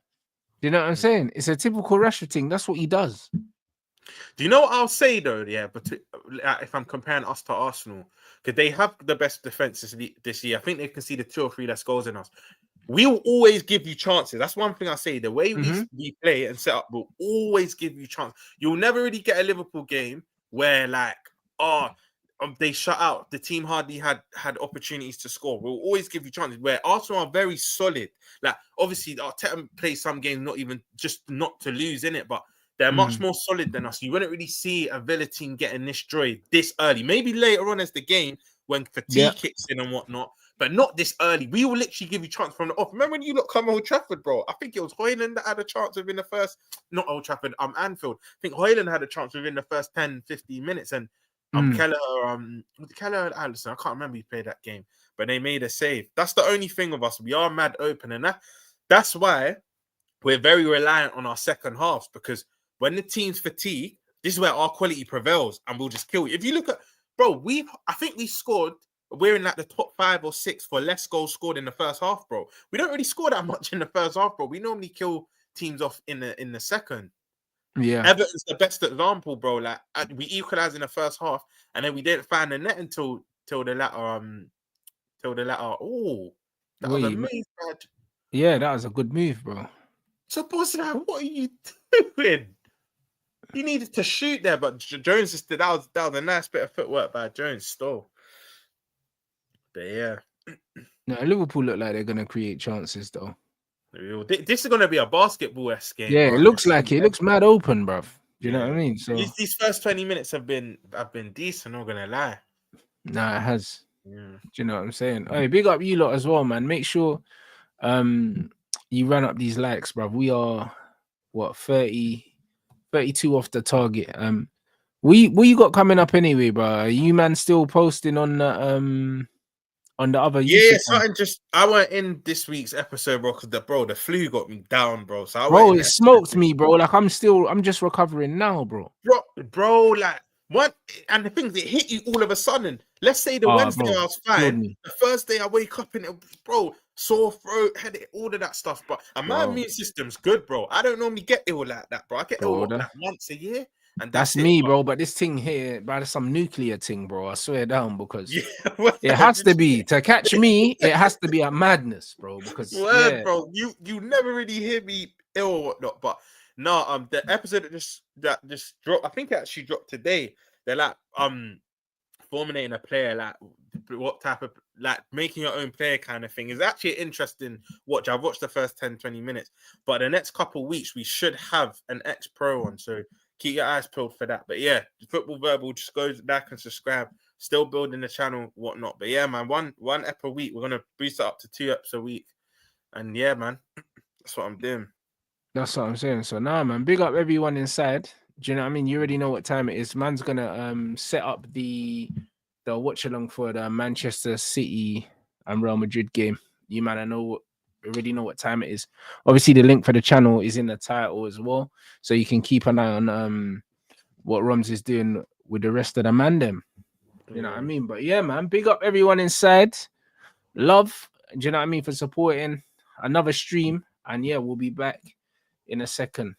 you know what I'm saying? It's a typical Rashford thing. That's what he does. Do you know what I'll say though? Yeah, but if I'm comparing us to Arsenal, because they have the best defense this year, I think they conceded 2 or 3 less goals than us. We will always give you chances. That's one thing I say. The way we play and set up will always give you chances. You'll never really get a Liverpool game where they shut out. The team hardly had opportunities to score. We'll always give you chances. Where Arsenal are very solid. Like obviously, Arteta plays some games not even just not to lose in it, but they're much more solid than us. You wouldn't really see a Villa team getting this joy this early. Maybe later on as the game when fatigue kicks in and whatnot, but not this early. We will literally give you chance from the off. Remember when you look come Old Trafford, bro? I think it was Højlund that had a chance within the first, not Old Trafford, Anfield. I think Højlund had a chance within the first 10, 15 minutes. And Keller and Alisson, I can't remember who played that game, but they made a save. That's the only thing with us. We are mad open, and that's why we're very reliant on our second halves, because when the team's fatigue, this is where our quality prevails, and we'll just kill you. If you look at, bro, I think we scored. We're in like the top 5 or 6 for less goals scored in the first half, bro. We don't really score that much in the first half, bro. We normally kill teams off in the second. Yeah, Everton's the best example, bro. Like we equalized in the first half, and then we didn't find the net until the latter. Oh, that was a move, man. Yeah, that was a good move, bro. So, boss, what are you doing? He needed to shoot there, but Jones just did. That was a nice bit of footwork by Jones, still. But yeah, no, Liverpool look like they're gonna create chances, though. This is gonna be a basketball-esque game. Yeah, bro. it looks like it. It looks mad open, bruv. Do you know what I mean? So these first 20 minutes have been decent. Not gonna lie. Nah, it has. Yeah. Do you know what I'm saying? Hey, big up you lot as well, man. Make sure you run up these likes, bruv. We are 32 off the target. What you got coming up anyway, bro? Are you man still posting on the other Yeah, YouTube something I weren't in this week's episode, bro, because the flu got me down, bro. So it smoked me, bro. Like I'm just recovering now, bro. Bro, like what? And the things it hit you all of a sudden. Let's say the Wednesday I was fine. The Thursday I wake up and bro, sore throat, headache, all of that stuff. But my immune system's good, bro. I don't normally get ill like that, bro. I get ill like once a year. And that's me, bro. But this thing here, but some nuclear thing, bro. I swear down, because it has to be to catch me. It has to be a madness, bro. Because bro, you never really hear me ill or whatnot. But no, the episode that just dropped. I think it actually dropped today. They're like formulating a player, like what type of making your own player kind of thing is actually an interesting watch. I've watched the first 10-20 minutes, but the next couple of weeks we should have an ex-pro on. So keep your eyes peeled for that. But yeah, Football Verbal, just go back and subscribe. Still building the channel, whatnot. But yeah, man, one ep a week. We're gonna boost it up to 2 eps a week. And yeah, man, that's what I'm doing. That's what I'm saying. So now, man, big up everyone inside. Do you know what I mean? You already know what time it is. Man's gonna set up the watch along for the Manchester City and Real Madrid game. You man, already know what time it is. Obviously, the link for the channel is in the title as well, so you can keep an eye on what ROMZ is doing with the rest of the man. Them, you know what I mean? But yeah, man, big up everyone inside. Love, do you know what I mean, for supporting another stream. And yeah, we'll be back in a second.